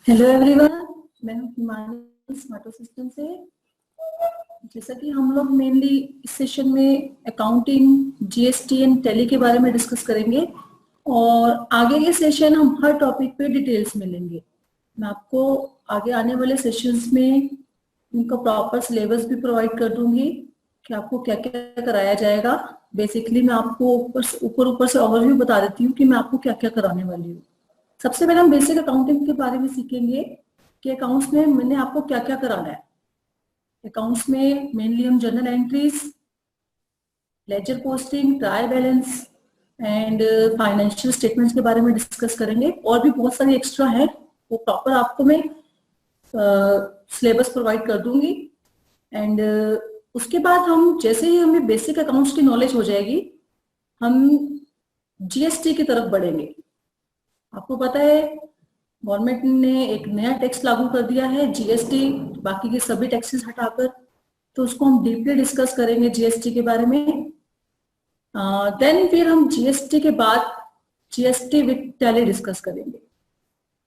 Hello everyone, मैं हूं Himani स्मार्टो system से। जैसा कि हम लोग मेनली इस सेशन में अकाउंटिंग, जीएसटी एंड टैली के बारे में डिस्कस करेंगे और आगे के सेशन हम हर टॉपिक पे डिटेल्स में लेंगे। मैं आपको आगे आने वाले सेशंस में उनका प्रॉपर सिलेबस भी प्रोवाइड कर दूंगी कि आपको क्या क्या कराया जाएगा। बेसिकली मैं आपको ऊपर से ओवरव्यू बता देती हूँ कि मैं आपको क्या क्या कराने वाली हूँ। सबसे पहले हम बेसिक अकाउंटिंग के बारे में सीखेंगे कि अकाउंट्स में मैंने आपको क्या क्या कराना है। अकाउंट्स में मेनली हम journal entries, ledger posting, trial balance and financial statements के बारे में डिस्कस करेंगे और भी बहुत सारी एक्स्ट्रा है, वो प्रॉपर आपको मैं सिलेबस प्रोवाइड कर दूंगी। एंड उसके बाद हम जैसे ही हमें बेसिक अकाउंट्स की नॉलेज हो जाएगी, हम जीएसटी की तरफ बढ़ेंगे। आपको पता है गवर्नमेंट ने एक नया टैक्स लागू कर दिया है, जीएसटी, बाकी के सभी टैक्सेस हटाकर। तो उसको हम डीपली डिस्कस करेंगे जीएसटी के बारे में। देन फिर हम जीएसटी के बाद जीएसटी विद टैली डिस्कस करेंगे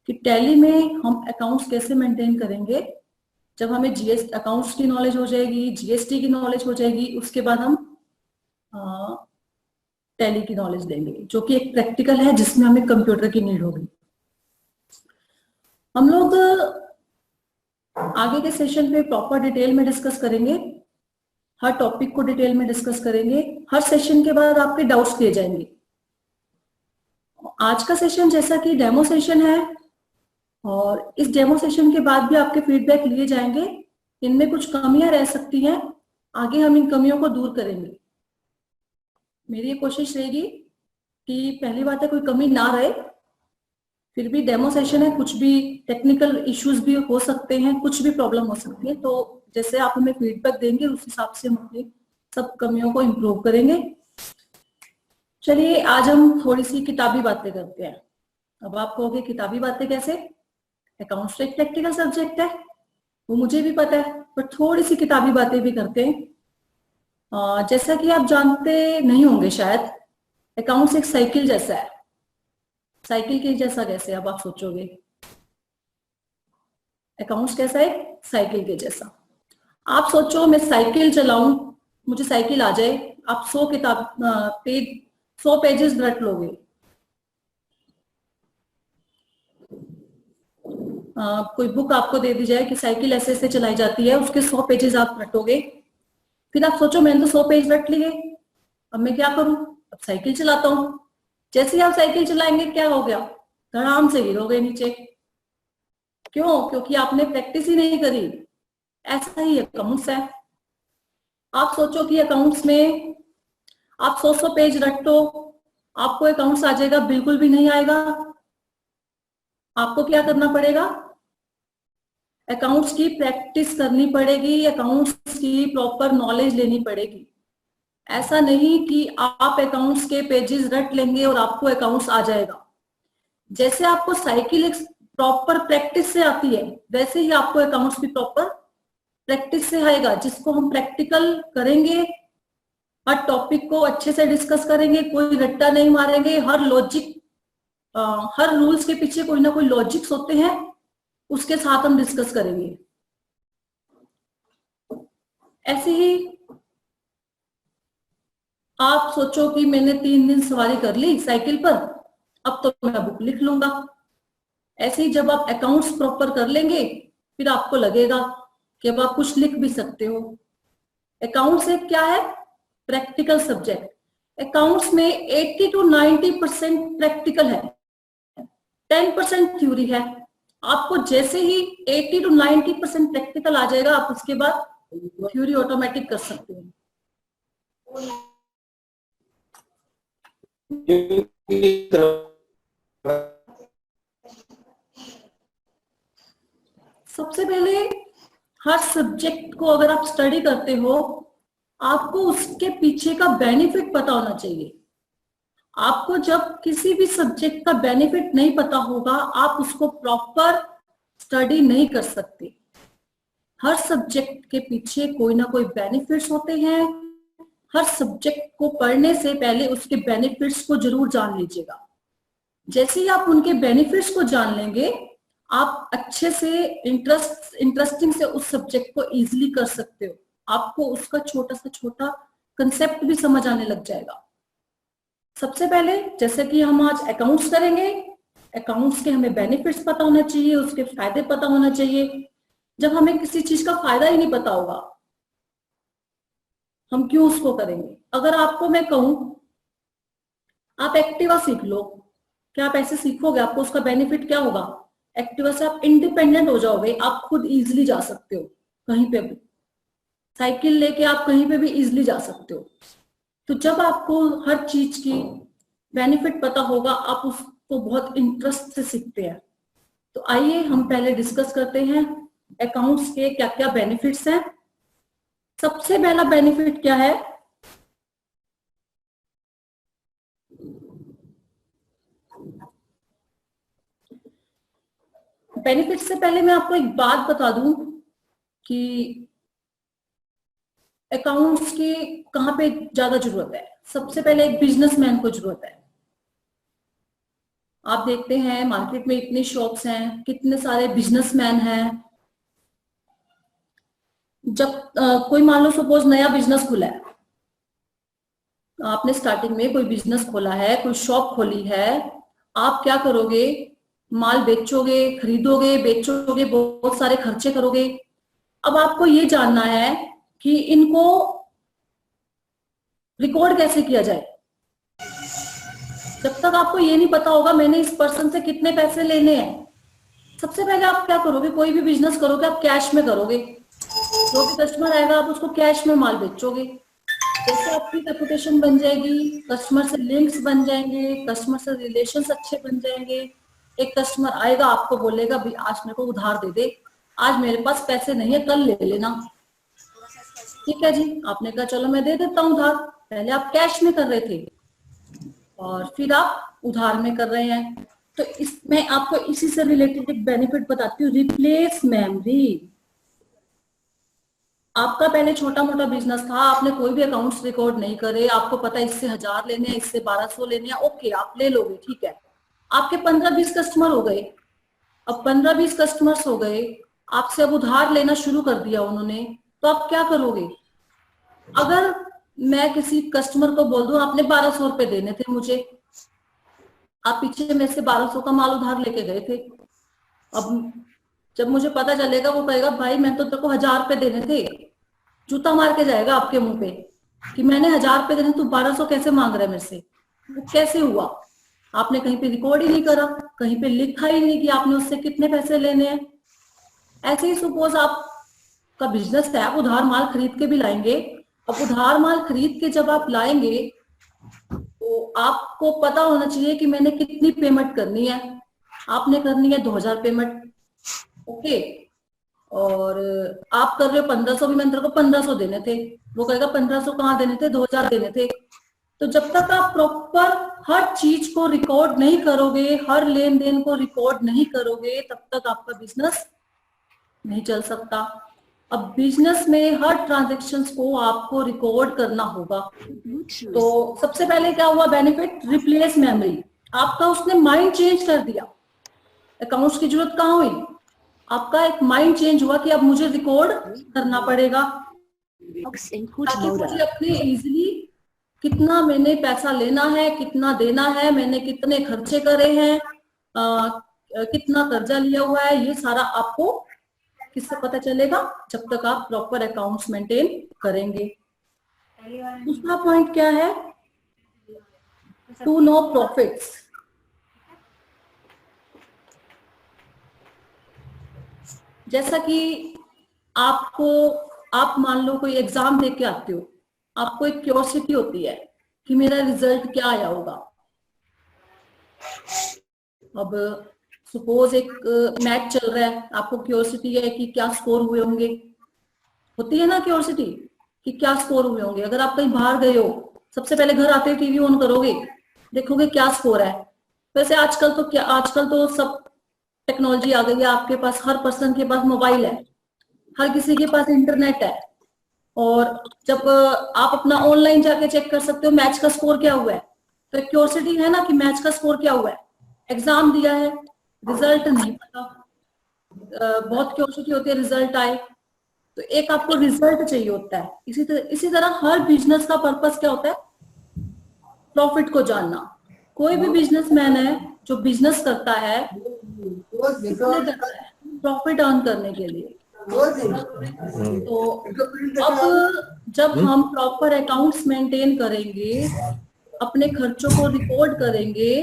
कि टैली में हम अकाउंट्स कैसे मेंटेन करेंगे। जब हमें जीएसटी अकाउंट्स की नॉलेज हो जाएगी, जीएसटी की नॉलेज हो जाएगी, उसके बाद हम टैली की नॉलेज लेंगे, जो कि एक प्रैक्टिकल है जिसमें हमें कंप्यूटर की नीड होगी। हम लोग आगे के सेशन पे प्रॉपर डिटेल में डिस्कस करेंगे, हर टॉपिक को डिटेल में डिस्कस करेंगे। हर सेशन के बाद आपके डाउट्स किए जाएंगे। आज का सेशन जैसा कि डेमो सेशन है और इस डेमो सेशन के बाद भी आपके फीडबैक लिए जाएंगे। इनमें कुछ कमियां रह सकती हैं, आगे हम इन कमियों को दूर करेंगे। मेरी ये कोशिश रहेगी कि पहली बात है कोई कमी ना रहे। फिर भी डेमो सेशन है, कुछ भी टेक्निकल इश्यूज भी हो सकते हैं, कुछ भी प्रॉब्लम हो सकती है। तो जैसे आप हमें फीडबैक देंगे उस हिसाब से हम अपनी सब कमियों को इम्प्रूव करेंगे। चलिए आज हम थोड़ी सी किताबी बातें करते हैं। अब आप कहोगे किताबी बातें कैसे? अकाउंट्स एक प्रैक्टिकल सब्जेक्ट है, वो मुझे भी पता है, पर थोड़ी सी किताबी बातें भी करते हैं। जैसा कि आप जानते नहीं होंगे शायद, अकाउंट्स एक साइकिल जैसा है। साइकिल के जैसा कैसे, अब आप सोचोगे अकाउंट्स कैसा है? साइकिल के जैसा। आप सोचो मैं साइकिल चलाऊं, मुझे साइकिल आ जाए, आप 100 पेजेस रट लोगे। कोई बुक आपको दे दी जाए कि साइकिल ऐसे ऐसे चलाई जाती है, उसके 100 पेजेस आप रटोगे। फिर आप सोचो मैंने तो 100 पेज रट लिए, अब मैं क्या करूं? अब साइकिल चलाता हूं। जैसे ही आप साइकिल चलाएंगे क्या हो गया? धड़ाम से गिरोगे नीचे। क्यों? क्योंकि आपने प्रैक्टिस ही नहीं करी। ऐसा ही अकाउंट्स है। आप सोचो कि अकाउंट्स में आप 100 पेज रटो, आपको अकाउंट्स आ जाएगा? बिल्कुल भी नहीं आएगा। आपको क्या करना पड़ेगा? अकाउंट्स की प्रैक्टिस करनी पड़ेगी, अकाउंट्स की प्रॉपर नॉलेज लेनी पड़ेगी। ऐसा नहीं कि आप अकाउंट्स के पेजेस रट लेंगे और आपको अकाउंट्स आ जाएगा। जैसे आपको साइकिल एक प्रॉपर प्रैक्टिस से आती है, वैसे ही आपको अकाउंट्स भी प्रॉपर प्रैक्टिस से आएगा, जिसको हम प्रैक्टिकल करेंगे। हर टॉपिक को अच्छे से डिस्कस करेंगे, कोई रट्टा नहीं मारेंगे। हर रूल्स के पीछे कोई ना कोई लॉजिक्स होते हैं, उसके साथ हम डिस्कस करेंगे। ऐसे ही आप सोचो कि मैंने 3 दिन सवारी कर ली साइकिल पर, अब तो मैं बुक लिख लूंगा। ऐसे ही जब आप अकाउंट्स प्रॉपर कर लेंगे, फिर आपको लगेगा कि अब आप कुछ लिख भी सकते हो। अकाउंट्स एक क्या है? Practical subject. अकाउंट्स में 80 to 90% प्रैक्टिकल है, 10% थ्योरी है। आपको जैसे ही 80 to 90% प्रैक्टिकल आ जाएगा, आप उसके बाद थ्योरी ऑटोमेटिक कर सकते हैं। सबसे पहले हर सब्जेक्ट को अगर आप स्टडी करते हो, आपको उसके पीछे का बेनिफिट पता होना चाहिए। आपको जब किसी भी सब्जेक्ट का बेनिफिट नहीं पता होगा, आप उसको प्रॉपर स्टडी नहीं कर सकते। हर सब्जेक्ट के पीछे कोई ना कोई बेनिफिट्स होते हैं। हर सब्जेक्ट को पढ़ने से पहले उसके बेनिफिट्स को जरूर जान लीजिएगा। जैसे ही आप उनके बेनिफिट्स को जान लेंगे, आप अच्छे से इंटरेस्टिंग से उस सब्जेक्ट को इजीली कर सकते हो। आपको उसका छोटा से छोटा कंसेप्ट भी समझ आने लग जाएगा। सबसे पहले जैसे कि हम आज अकाउंट्स करेंगे, अकाउंट्स के हमें बेनिफिट्स पता होना चाहिए, उसके फायदे पता होना चाहिए। जब हमें किसी चीज का फायदा ही नहीं पता होगा, हम क्यों उसको करेंगे? अगर आपको मैं कहूं आप एक्टिवा सीख लो, क्या आप ऐसे सीखोगे? आपको उसका बेनिफिट क्या होगा? एक्टिवा से आप इंडिपेंडेंट हो जाओगे, आप खुद इजीली जा सकते हो कहीं पे भी, साइकिल लेके आप कहीं पे भी इजीली जा सकते हो। तो जब आपको हर चीज की बेनिफिट पता होगा, आप उसको बहुत इंटरेस्ट से सीखते हैं। तो आइए हम पहले डिस्कस करते हैं अकाउंट्स के क्या क्या बेनिफिट्स हैं। सबसे पहला बेनिफिट क्या है? बेनिफिट से पहले मैं आपको एक बात बता दूं कि अकाउंट्स की कहां पे ज्यादा जरूरत है। सबसे पहले एक बिजनेसमैन को जरूरत है। आप देखते हैं मार्केट में इतनी शॉप्स हैं, कितने सारे बिजनेसमैन हैं। जब कोई मान लो सपोज नया बिजनेस खुला है, आपने स्टार्टिंग में कोई बिजनेस खोला है, कोई शॉप खोली है, आप क्या करोगे? माल बेचोगे, खरीदोगे, बेचोगे, बहुत सारे खर्चे करोगे। अब आपको ये जानना है कि इनको रिकॉर्ड कैसे किया जाए। जब तक आपको ये नहीं पता होगा मैंने इस पर्सन से कितने पैसे लेने हैं, सबसे पहले आप क्या करोगे? कोई भी बिजनेस करोगे आप कैश में करोगे। जो भी कस्टमर आएगा आप उसको कैश में माल बेचोगे। जैसे आपकी रेपुटेशन बन जाएगी, कस्टमर से लिंक्स बन जाएंगे, कस्टमर से रिलेशंस अच्छे बन जाएंगे। एक कस्टमर आएगा आपको बोलेगा भाई आज मेरे को उधार दे दे, आज मेरे पास पैसे नहीं है, कल ले लेना। ठीक है जी, आपने कहा चलो मैं दे देता हूँ उधार। पहले आप कैश में कर रहे थे और फिर आप उधार में कर रहे हैं। तो इसमें आपको इसी से रिलेटेड एक बेनिफिट बताती हूँ, रिप्लेस मेमोरी। आपका पहले छोटा मोटा बिजनेस था, आपने कोई भी अकाउंट्स रिकॉर्ड नहीं करे, आपको पता है इससे 1000 लेने हैं, इससे 1200 लेने हैं, ओके आप ले लोगे, ठीक है। आपके 15-20 कस्टमर हो गए। अब 15-20 कस्टमर्स हो गए, आपसे अब उधार लेना शुरू कर दिया उन्होंने, तो आप क्या करोगे? अगर मैं किसी कस्टमर को बोल दूं आपने 1200 रुपए देने थे मुझे, आप पीछे में से 1200 का माल उधार लेके गए थे। अब जब मुझे पता चलेगा, वो कहेगा भाई मैं तो तेरे को 1000 रुपए देने थे, जूता मार के जाएगा आपके मुंह पे कि मैंने 1000 रुपए देने, तू 1200 कैसे मांग रहा है मेरे से? वो कैसे हुआ? आपने कहीं पे रिकॉर्ड ही नहीं करा, कहीं पे लिखा ही नहीं कि आपने उससे कितने पैसे लेने हैं। ऐसे ही सपोज आपका बिजनेस है, आप उधार माल खरीद के भी लाएंगे। अब उधार माल खरीद के जब आप लाएंगे तो आपको पता होना चाहिए कि मैंने कितनी पेमेंट करनी है। आपने करनी है 2000 पेमेंट, ओके, और आप कर रहे हो 1500, भी मंत्र को 1500 देने थे, वो कहेगा 1500 कहाँ देने थे, 2000 देने थे। तो जब तक आप प्रॉपर हर चीज को रिकॉर्ड नहीं करोगे, हर लेन देन को रिकॉर्ड नहीं करोगे, तब तक आपका बिजनेस नहीं चल सकता। अब बिजनेस में हर ट्रांजेक्शन्स को आपको रिकॉर्ड करना होगा। तो सबसे पहले क्या हुआ बेनिफिट? Replace memory. आपका उसने माइंड चेंज कर दिया। अकाउंट्स की जरूरत कहाँ हुई? आपका एक माइंड चेंज हुआ कि अब मुझे रिकॉर्ड करना पड़ेगा, ताकि मुझे अपने इजीली कितना मैंने पैसा लेना है, कितना देना है, मैंने कितने खर्चे करे हैं, कितना कर्जा लिया हुआ है, ये सारा आपको किससे पता चलेगा? जब तक आप प्रॉपर अकाउंट्स मेंटेन करेंगे। दूसरा पॉइंट क्या है? To know profits. जैसा कि आप मान लो कोई एग्जाम दे के आते हो, आपको एक क्यूरियोसिटी होती है कि मेरा रिजल्ट क्या आया होगा। अब सपोज एक मैच चल रहा है, आपको क्यूरियोसिटी है कि क्या स्कोर हुए होंगे, होती है ना क्यूरियोसिटी कि क्या स्कोर हुए होंगे। अगर आप कहीं बाहर गए हो, सबसे पहले घर आते ही टीवी ऑन करोगे, देखोगे क्या स्कोर है। वैसे आजकल तो सब टेक्नोलॉजी आ गई है, आपके पास हर पर्सन के पास मोबाइल है, हर किसी के पास इंटरनेट है, और जब आप अपना ऑनलाइन जाके चेक कर सकते हो मैच का स्कोर क्या हुआ है। तो एक क्यूरियोसिटी है ना कि मैच का स्कोर क्या हुआ है। एग्जाम दिया है, रिजल्ट नहीं पता, बहुत क्यूरियोसिटी होती है रिजल्ट आए, तो एक आपको रिजल्ट चाहिए होता है। इसी तरह हर बिजनेस का पर्पस क्या होता है? प्रॉफिट को जानना। कोई भी बिजनेसमैन है जो बिजनेस करता है, प्रॉफिट अर्न करने के लिए। तो अब जब हम प्रॉपर अकाउंट्स मेंटेन करेंगे, अपने खर्चों को रिकॉर्ड करेंगे,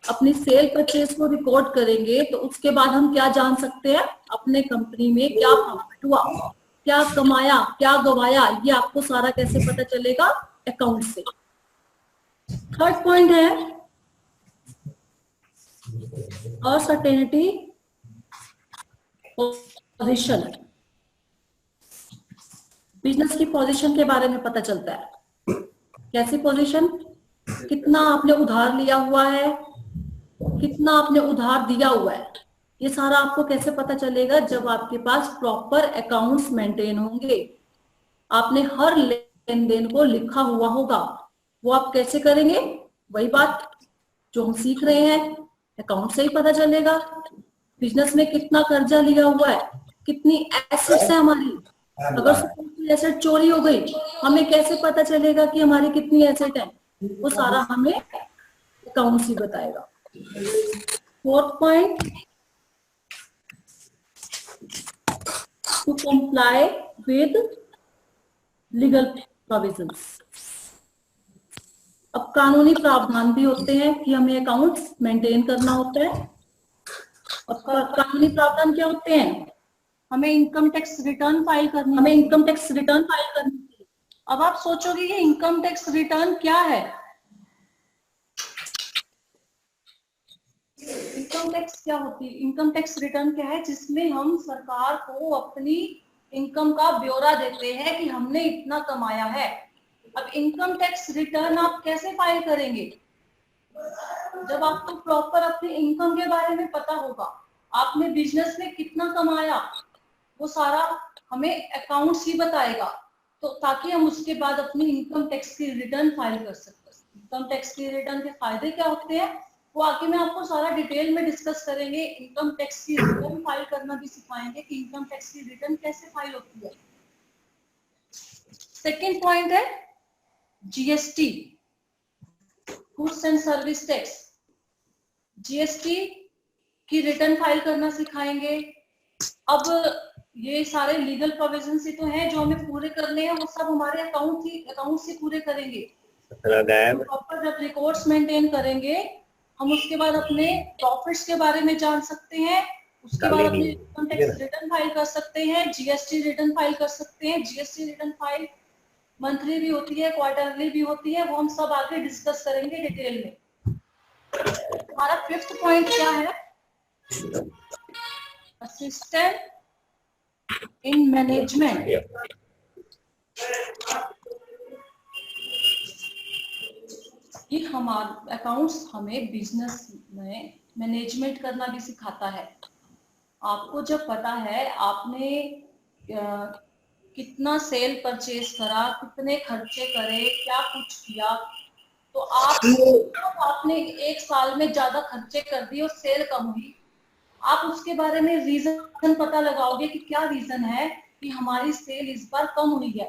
अपनी सेल परचेज को रिकॉर्ड करेंगे, तो उसके बाद हम क्या जान सकते हैं? अपने कंपनी में क्या प्रॉफिट हुआ, क्या कमाया, क्या गवाया, ये आपको सारा कैसे पता चलेगा? अकाउंट से। थर्ड पॉइंट है अनसर्टेनिटी पोजीशन। बिजनेस की पोजीशन के बारे में पता चलता है। कैसी पोजीशन? कितना आपने उधार लिया हुआ है, कितना आपने उधार दिया हुआ है, ये सारा आपको कैसे पता चलेगा? जब आपके पास प्रॉपर अकाउंट्स मेंटेन होंगे, आपने हर लेन देन को लिखा हुआ होगा। वो आप कैसे करेंगे? वही बात जो हम सीख रहे हैं, अकाउंट से ही पता चलेगा। बिजनेस में कितना कर्जा लिया हुआ है, कितनी एसेट्स है हमारी। अगर एसेट चोरी हो गई, हमें कैसे पता चलेगा कि हमारी कितनी एसेट है? वो सारा हमें अकाउंट्स ही बताएगा। Fourth point, to comply with legal provisions. अब कानूनी प्रावधान भी होते हैं कि हमें अकाउंट्स मेंटेन करना होता है। और कानूनी प्रावधान क्या होते हैं? हमें इनकम टैक्स रिटर्न फाइल करनी है। अब आप सोचोगे ये इनकम टैक्स रिटर्न क्या है? इनकम टैक्स क्या होती है? इनकम टैक्स रिटर्न क्या है? जिसमें हम सरकार को अपनी इनकम का ब्यौरा देते हैं कि हमने इतना कमाया है। अब इनकम टैक्स रिटर्न आप कैसे फाइल करेंगे? जब आपको प्रॉपर अपनी इनकम के बारे में पता होगा, आपने बिजनेस में कितना कमाया, वो सारा हमें अकाउंट्स ही बताएगा। तो ताकि हम उसके बाद अपनी इनकम टैक्स की रिटर्न फाइल कर सकते हैं। इनकम टैक्स की रिटर्न के फायदे क्या होते हैं, वो आगे में आपको सारा डिटेल में डिस्कस करेंगे। इनकम टैक्स की रिटर्न फाइल करना भी सिखाएंगे कि इनकम टैक्स की रिटर्न कैसे फाइल होती है। सेकेंड पॉइंट है GST, goods and service tax. GST की रिटर्न फाइल करना सिखाएंगे। अब ये सारे लीगल प्रोविजन ही तो हैं जो हमें पूरे करने हैं, वो सब हमारे अकाउंट से पूरे करेंगे। प्रॉपर जब रिकॉर्ड्स मेंटेन करेंगे, हम उसके बाद अपने प्रॉफिट्स के बारे में जान सकते हैं। उसके बाद अपने इनकम टैक्स रिटर्न फाइल कर सकते हैं, जीएसटी रिटर्न फाइल कर सकते हैं। जीएसटी रिटर्न फाइल मंथली भी होती है, क्वार्टरली भी होती है, वो हम सब आगे डिस्कस करेंगे डिटेल में। हमारा फिफ्थ पॉइंट क्या है? Assistant in management. ये हमारा अकाउंट्स हमें बिजनेस में मैनेजमेंट करना भी सिखाता है। आपको जब पता है आपने कितना सेल परचेज करा, कितने खर्चे करे, क्या कुछ किया, तो आपने एक साल में ज्यादा खर्चे कर दिए और सेल कम हुई, आप उसके बारे में रीजन पता लगाओगे कि क्या रीजन है कि हमारी सेल इस बार कम हुई है।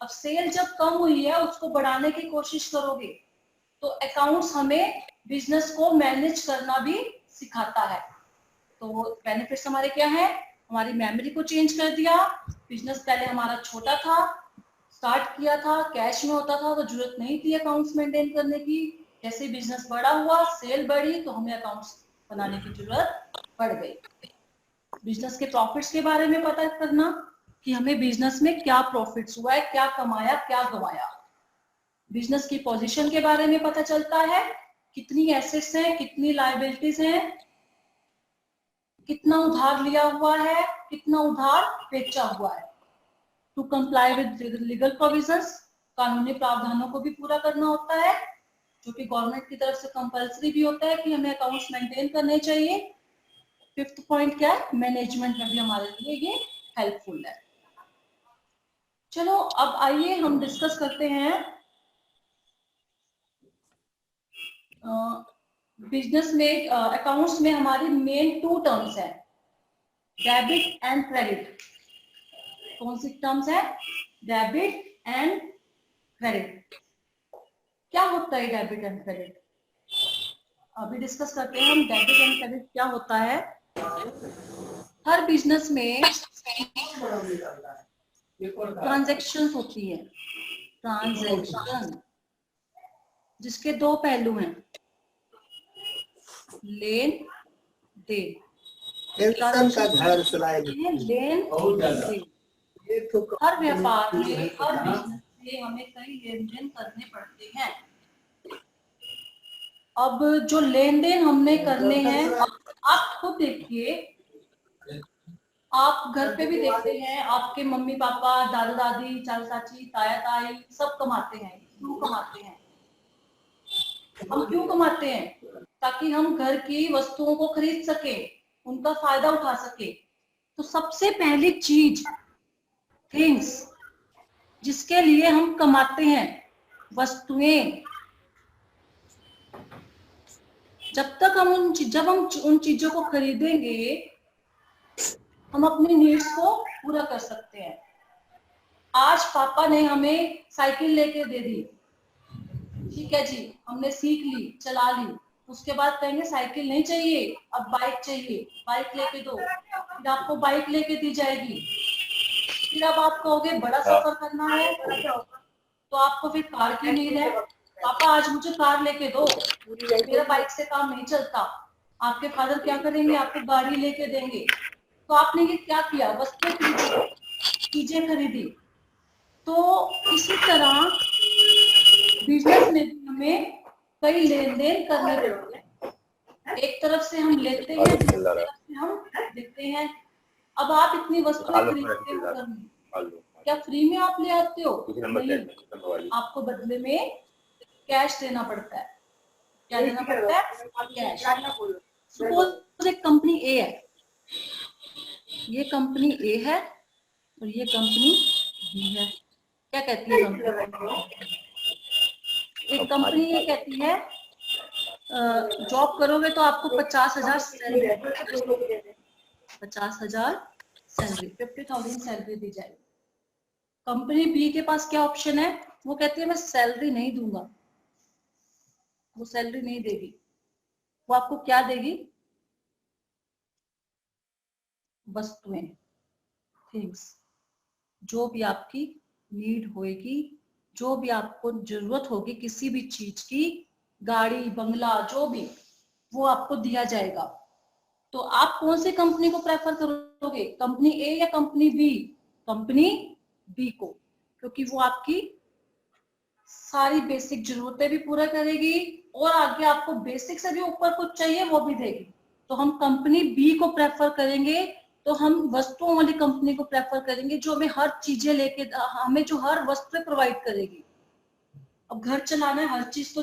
अब सेल जब कम हुई है, उसको बढ़ाने की कोशिश करोगे। तो अकाउंट्स हमें बिजनेस को मैनेज करना भी सिखाता है। तो बेनिफिट्स हमारे क्या है? हमारी मेमोरी को चेंज कर दिया। बिजनेस पहले हमारा छोटा था, स्टार्ट किया था, कैश में होता था, तो जरूरत नहीं थी अकाउंट्स मेंटेन करने की। जैसे बिजनेस बड़ा हुआ, सेल बढ़ी, तो हमें अकाउंट्स बनाने की जरूरत पड़ गई। बिजनेस के प्रॉफिट्स के बारे में पता करना कि हमें बिजनेस में क्या प्रॉफिट्स हुआ है, क्या कमाया, क्या गवाया। बिजनेस की पोजीशन के बारे में पता चलता है, कितनी एसेट्स हैं, कितनी लायबिलिटीज हैं, कितना उधार लिया हुआ है, कितना उधार बेचा हुआ है। To comply with legal provisions, कानूनी प्रावधानों को भी पूरा करना होता है, जो कि गवर्नमेंट की तरफ से कंपलसरी भी होता है कि हमें अकाउंट्स मेंटेन करने चाहिए। फिफ्थ पॉइंट क्या है? मैनेजमेंट में भी हमारे लिए ये हेल्पफुल है। चलो अब आइए हम डिस्कस करते हैं बिजनेस में। अकाउंट्स में हमारी मेन 2 टर्म्स है, डेबिट एंड क्रेडिट। कौन सी टर्म्स है? Debit and credit. क्या होता है डेबिट एंड क्रेडिट? अभी डिस्कस करते हैं हम डेबिट एंड क्रेडिट क्या होता है। हर बिजनेस में ट्रांजैक्शंस होती है, ट्रांजैक्शन जिसके दो पहलू हैं, लेन देन। लेन देन। हर व्यापार में, हर बिजनेस में हमें कई लेन देन करने पड़ते हैं। अब जो लेन देन हमने करने हैं, आप खुद देखिए, आप घर पे भी देखते हैं, आपके मम्मी पापा, दादा दादी, चाचा चाची, ताया ताई सब कमाते हैं। क्यों कमाते हैं? हम क्यों कमाते हैं? ताकि हम घर की वस्तुओं को खरीद सके, उनका फायदा उठा सके। तो सबसे पहली चीज, थिंग्स, जिसके लिए हम कमाते हैं, वस्तुएं, जब हम उन चीजों को खरीदेंगे, हम अपनी नीड्स को पूरा कर सकते हैं। आज पापा ने हमें साइकिल लेके दे दी, ठीक है जी, हमने सीख ली, चला ली, उसके बाद कहेंगे साइकिल नहीं चाहिए, अब बाइक चाहिए, बाइक लेके दो, फिर आपको बाइक लेके दी जाएगी। फिर अब आप कहोगे बड़ा सफर करना है तो आपको फिर कार की नीड है, पापा आज मुझे कार लेके दो, मेरा बाइक से काम नहीं चलता। आपके फादर क्या करेंगे? आपको गाड़ी लेके देंगे। तो आपने ये क्या किया? वस्तुएं खरीदी, चीजें खरीदी। तो इसी तरह बिजनेस में भी हमें कई लेन देन करने पड़ते हैं। एक तरफ से हम लेते हैं, दूसरी तरफ से हम देते हैं। अब आप इतनी वस्तुएं खरीदते हो घर में, क्या फ्री में आप ले आते हो? नहीं, आपको बदले में कैश देना पड़ता है। क्या देना पड़ता है? कैश। सपोज एक कंपनी ए है, ये कंपनी ए है और ये कंपनी बी है। क्या कहती है कंपनी? एक कंपनी ये कहती है जॉब करोगे तो आपको 50,000 सैलरी, 50,000 सैलरी, 50,000 सैलरी दी जाएगी। कंपनी बी के पास क्या ऑप्शन है? वो कहती है मैं सैलरी नहीं दूंगा, वो सैलरी नहीं देगी। वो आपको क्या देगी? वस्तुएं, थिंग्स, जो भी आपकी नीड होएगी, जो भी आपको जरूरत होगी किसी भी चीज की, गाड़ी, बंगला, जो भी, वो आपको दिया जाएगा। तो आप कौन सी कंपनी को प्रेफर करोगे? कंपनी ए या कंपनी बी? कंपनी बी को, क्योंकि वो आपकी सारी बेसिक जरूरतें भी पूरा करेगी और आगे आपको बेसिक से भी ऊपर कुछ चाहिए वो भी देगी। तो हम कंपनी बी को प्रेफर करेंगे, तो हम वस्तुओं वाली कंपनी को प्रेफर करेंगे जो हमें हर चीजें लेके, हमें जो हर वस्तुएं प्रोवाइड करेगी। अब घर चलाना है, हर चीज तो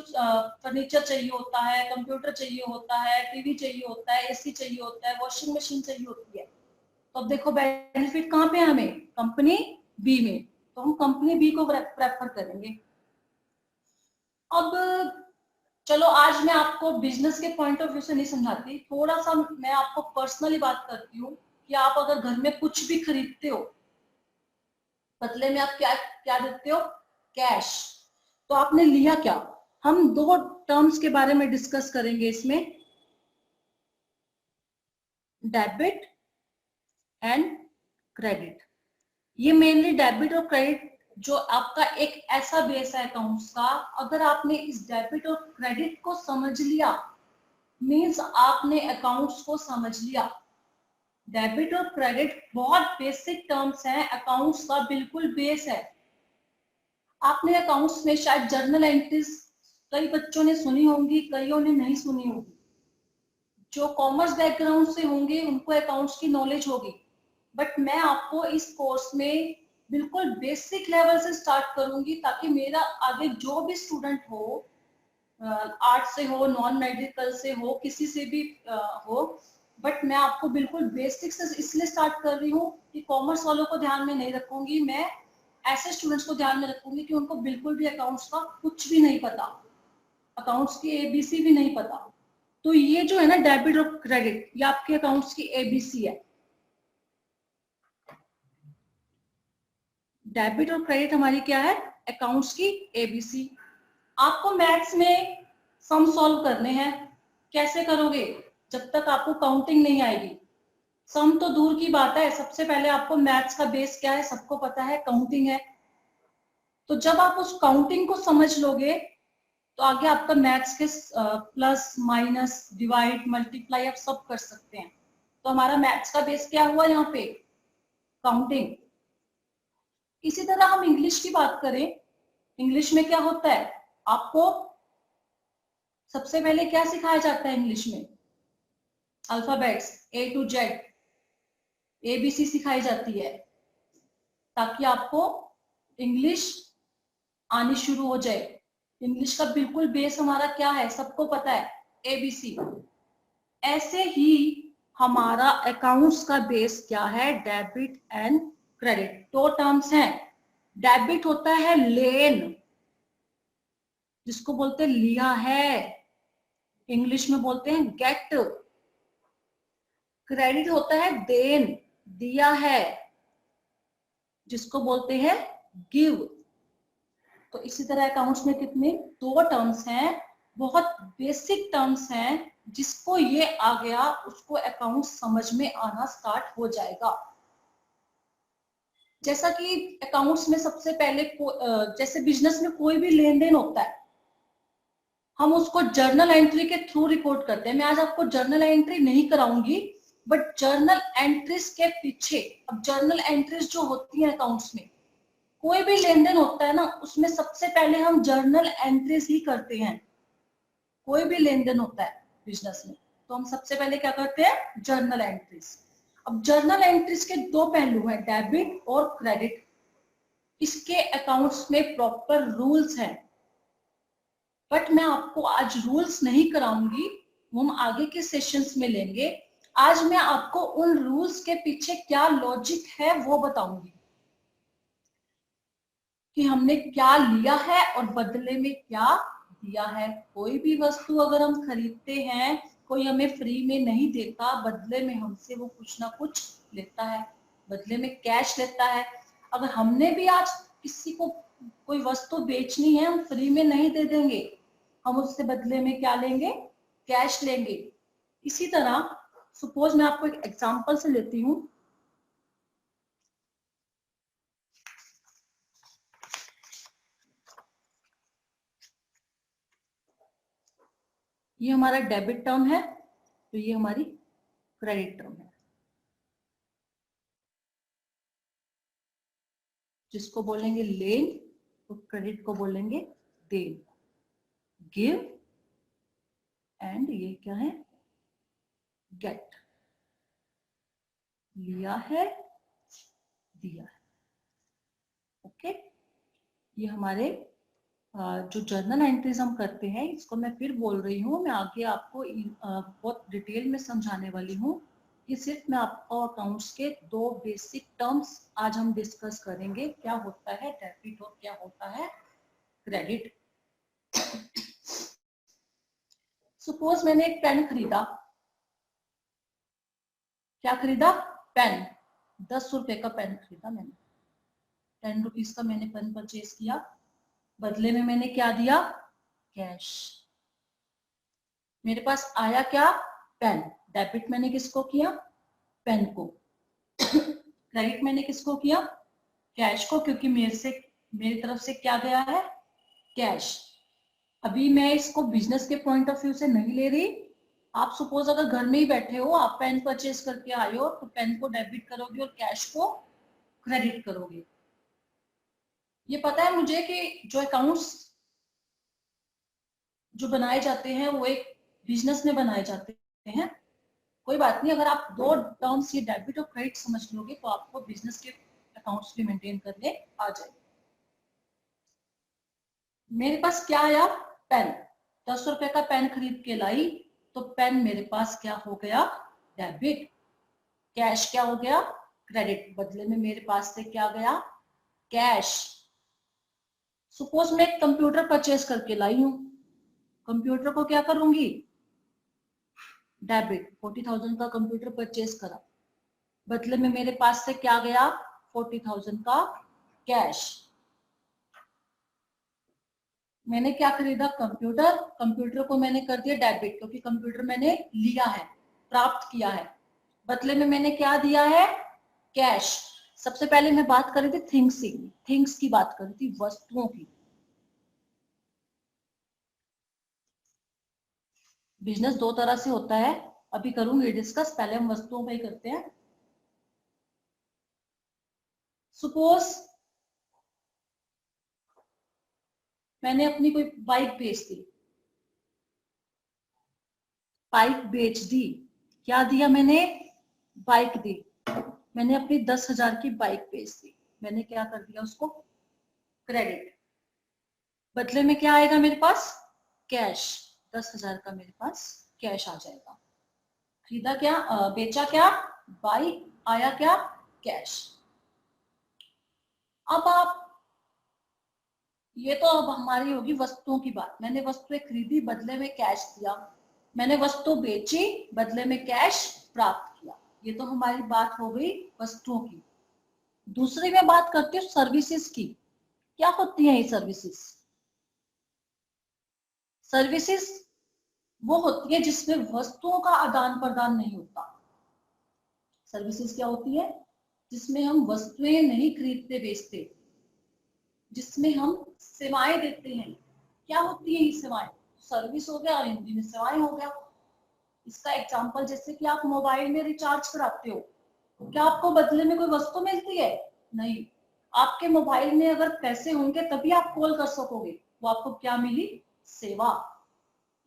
फर्नीचर चाहिए होता है, कंप्यूटर चाहिए होता है, टीवी चाहिए होता है, एसी चाहिए होता है, वॉशिंग मशीन चाहिए होती है। तो अब देखो बेनिफिट कहाँ पे है हमें? कंपनी बी में। तो हम कंपनी बी को प्रेफर करेंगे। अब चलो, आज मैं आपको बिजनेस के पॉइंट ऑफ व्यू से नहीं समझाती, थोड़ा सा मैं आपको पर्सनली बात करती हूँ कि आप अगर घर में कुछ भी खरीदते हो, बदले में आप क्या क्या देते हो? कैश। तो आपने लिया क्या? हम दो टर्म्स के बारे में डिस्कस करेंगे इसमें, डेबिट एंड क्रेडिट। ये मेनली डेबिट और क्रेडिट जो आपका एक ऐसा बेस है अकाउंट्स का, अगर आपने इस डेबिट और क्रेडिट को समझ लिया, मीन्स आपने अकाउंट्स को समझ लिया। डेबिट और क्रेडिट बहुत बेसिक टर्म्स हैं, अकाउंट्स का बिल्कुल बेस है। आपने अकाउंट्स में शायद जर्नल एंट्रीज कई बच्चों ने सुनी होंगी, कईयों ने नहीं सुनी होगी। जो कॉमर्स बैकग्राउंड से होंगे उनको अकाउंट्स की नॉलेज होगी, बट मैं आपको इस कोर्स में बिल्कुल बेसिक लेवल से स्टार्ट करूंगी ताकि मेरा आगे जो भी स्टूडेंट हो, आर्ट से हो, नॉन मेडिकल से हो, किसी से भी हो, बट मैं आपको बिल्कुल बेसिक से इसलिए स्टार्ट कर रही हूँ कि कॉमर्स वालों को ध्यान में नहीं रखूंगी, मैं ऐसे स्टूडेंट्स को ध्यान में रखूंगी कि उनको बिल्कुल भी अकाउंट्स का कुछ भी नहीं पता, अकाउंट्स की एबीसी भी नहीं पता। तो ये जो है ना डेबिट और क्रेडिट, ये आपके अकाउंट्स की एबीसी है। डेबिट और क्रेडिट हमारी क्या है, अकाउंट्स की एबीसी। आपको मैथ्स में सम सॉल्व करने हैं, कैसे करोगे, जब तक आपको काउंटिंग नहीं आएगी। सम तो दूर की बात है, सबसे पहले आपको मैथ्स का बेस क्या है सबको पता है, काउंटिंग है। तो जब आप उस काउंटिंग को समझ लोगे तो आगे आपका मैथ्स के प्लस माइनस डिवाइड मल्टीप्लाई आप सब कर सकते हैं। तो हमारा मैथ्स का बेस क्या हुआ यहाँ पे, काउंटिंग। इसी तरह हम इंग्लिश की बात करें, इंग्लिश में क्या होता है, आपको सबसे पहले क्या सिखाया जाता है इंग्लिश में, alphabets A to Z, ABC सिखाई जाती है ताकि आपको इंग्लिश आनी शुरू हो जाए। इंग्लिश का बिल्कुल बेस हमारा क्या है सबको पता है, एबीसी। ऐसे ही हमारा अकाउंट्स का बेस क्या है, डेबिट एंड क्रेडिट। दो टर्म्स हैं, डेबिट होता है लेन, जिसको बोलते हैं लिया है, इंग्लिश में बोलते हैं गेट। क्रेडिट होता है देन, दिया है, जिसको बोलते हैं गिव। तो इसी तरह अकाउंट्स में कितने, दो टर्म्स हैं, बहुत बेसिक टर्म्स हैं, जिसको ये आ गया उसको अकाउंट समझ में आना स्टार्ट हो जाएगा। जैसा कि अकाउंट्स में सबसे पहले जैसे बिजनेस में कोई भी लेन देन होता है, हम उसको जर्नल एंट्री के थ्रू रिकॉर्ड करते हैं। मैं आज आपको जर्नल एंट्री नहीं कराऊंगी, बट जर्नल एंट्रीज के पीछे, अब जर्नल एंट्रीज जो होती है अकाउंट्स में, कोई भी लेन देन होता है ना, उसमें सबसे पहले हम जर्नल एंट्रीज ही करते हैं। कोई भी लेन देन होता है बिजनेस में तो हम सबसे पहले क्या करते हैं, जर्नल एंट्रीज। अब जर्नल एंट्रीज के दो पहलू हैं, डेबिट और क्रेडिट। इसके अकाउंट्स में प्रॉपर रूल्स हैं, बट मैं आपको आज रूल्स नहीं कराऊंगी, वो हम आगे के सेशंस में लेंगे। आज मैं आपको उन रूल्स के पीछे क्या लॉजिक है वो बताऊंगी, कि हमने क्या लिया है और बदले में क्या दिया है। कोई भी वस्तु अगर हम खरीदते हैं, कोई हमें फ्री में नहीं देता, बदले में हमसे वो कुछ ना कुछ लेता है, बदले में कैश लेता है। अगर हमने भी आज किसी को कोई वस्तु बेचनी है, हम फ्री में नहीं दे देंगे, हम उससे बदले में क्या लेंगे, कैश लेंगे। इसी तरह सपोज मैं आपको एक एग्जांपल से लेती हूँ, ये हमारा डेबिट टर्म है, तो ये हमारी क्रेडिट टर्म है, जिसको बोलेंगे लेन तो क्रेडिट को बोलेंगे देन, गिव एंड ये क्या है, गेट। लिया है, दिया है। ओके, ये हमारे जो जर्नल एंट्रीज हम करते हैं, इसको मैं फिर बोल रही हूँ, मैं आगे आपको बहुत डिटेल में समझाने वाली हूँ। ये सिर्फ मैं आपको अकाउंट्स के दो बेसिक टर्म्स आज हम डिस्कस करेंगे, क्या होता है डेबिट और क्या होता है क्रेडिट। सपोज मैंने एक पेन खरीदा, क्या खरीदा, पेन, 10 रुपए का पेन खरीदा मैंने, 10 रुपीज का मैंने पेन परचेज किया, बदले में मैंने क्या दिया, कैश। मेरे पास आया क्या, पेन। डेबिट मैंने किसको किया, पेन को। क्रेडिट मैंने किसको किया, कैश को, क्योंकि मेरी तरफ से क्या गया है, कैश। अभी मैं इसको बिजनेस के पॉइंट ऑफ व्यू से नहीं ले रही। आप सपोज अगर घर में ही बैठे हो, आप पेन परचेज करके आए हो, तो पेन को डेबिट करोगे और कैश को क्रेडिट करोगे। ये पता है मुझे कि जो अकाउंट्स जो बनाए जाते हैं वो एक बिजनेस में बनाए जाते हैं। कोई बात नहीं, अगर आप दो टर्म्स ये डेबिट और क्रेडिट समझ लोगे तो आपको बिजनेस के अकाउंट्स भी मेंटेन करने आ जाएंगे। मेरे पास क्या आया, पेन, 10 रुपए का पेन खरीद के लाई, तो पेन मेरे पास क्या हो गया, डेबिट। कैश क्या हो गया, क्रेडिट। बदले में मेरे पास से क्या गया, कैश। सपोज मैं एक कंप्यूटर परचेज करके लाई हूं, कंप्यूटर को क्या करूंगी, डेबिट, 40,000 का कंप्यूटर परचेज करा, बदले में मेरे पास से क्या गया, 40,000 का कैश। मैंने क्या खरीदा? कंप्यूटर। कंप्यूटर को मैंने कर दिया डेबिट, क्योंकि कंप्यूटर मैंने लिया है, प्राप्त किया है। बदले में मैंने क्या दिया है? कैश। सबसे पहले मैं बात कर रही थी थिंग्स की बात कर रही थी, वस्तुओं की। बिजनेस दो तरह से होता है, अभी करूंगी डिस्कस, पहले हम वस्तुओं पे ही करते हैं। सपोज मैंने अपनी कोई बाइक बेच दी, बाइक बेच दी, क्या दिया मैंने? बाइक दी। मैंने अपनी 10,000 की बाइक बेच दी, मैंने क्या कर दिया? उसको क्रेडिट। बदले में क्या आएगा मेरे पास? कैश। 10,000 का मेरे पास कैश आ जाएगा। खरीदा क्या? बेचा क्या? बाइक। आया क्या? कैश। अब आप, ये तो अब हमारी होगी वस्तुओं की बात। मैंने वस्तुएं खरीदी, बदले में कैश दिया। मैंने वस्तु बेची, बदले में कैश प्राप्त किया। ये तो हमारी बात हो गई वस्तुओं की। दूसरी मैं बात करती हूँ सर्विसेज की। क्या होती है ये सर्विसेज? सर्विसेज वो होती है जिसमें वस्तुओं का आदान प्रदान नहीं होता। सर्विसेज क्या होती है? जिसमें हम वस्तुएं नहीं खरीदते बेचते, जिसमें हम सेवाएं देते हैं। क्या होती है ये सेवाएं? सर्विस हो गया और हिंदी में सेवाएं हो गया। इसका एग्जांपल, जैसे कि आप मोबाइल में रिचार्ज कराते हो, क्या आपको बदले में कोई वस्तु मिलती है? नहीं। आपके मोबाइल में अगर पैसे होंगे तभी आप कॉल कर सकोगे, वो आपको क्या मिली? सेवा।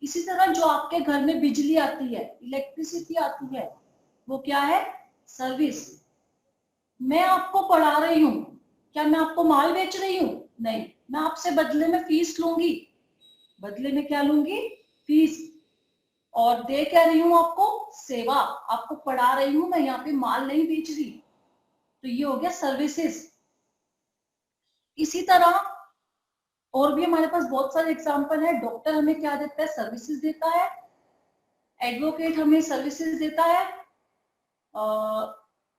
इसी तरह जो आपके घर में बिजली आती है, इलेक्ट्रिसिटी आती है, वो क्या है? सर्विस। मैं आपको पढ़ा रही हूँ, क्या मैं आपको माल बेच रही हूँ? नहीं, मैं आपसे बदले में फीस लूंगी। बदले में क्या लूंगी? फीस। और दे क्या रही हूँ आपको? सेवा। आपको पढ़ा रही हूँ मैं, यहाँ पे माल नहीं बेच रही। तो ये हो गया सर्विसेज। इसी तरह और भी हमारे पास बहुत सारे एग्जांपल है। डॉक्टर हमें क्या देता है? सर्विसेज देता है। एडवोकेट हमें सर्विसेज देता है।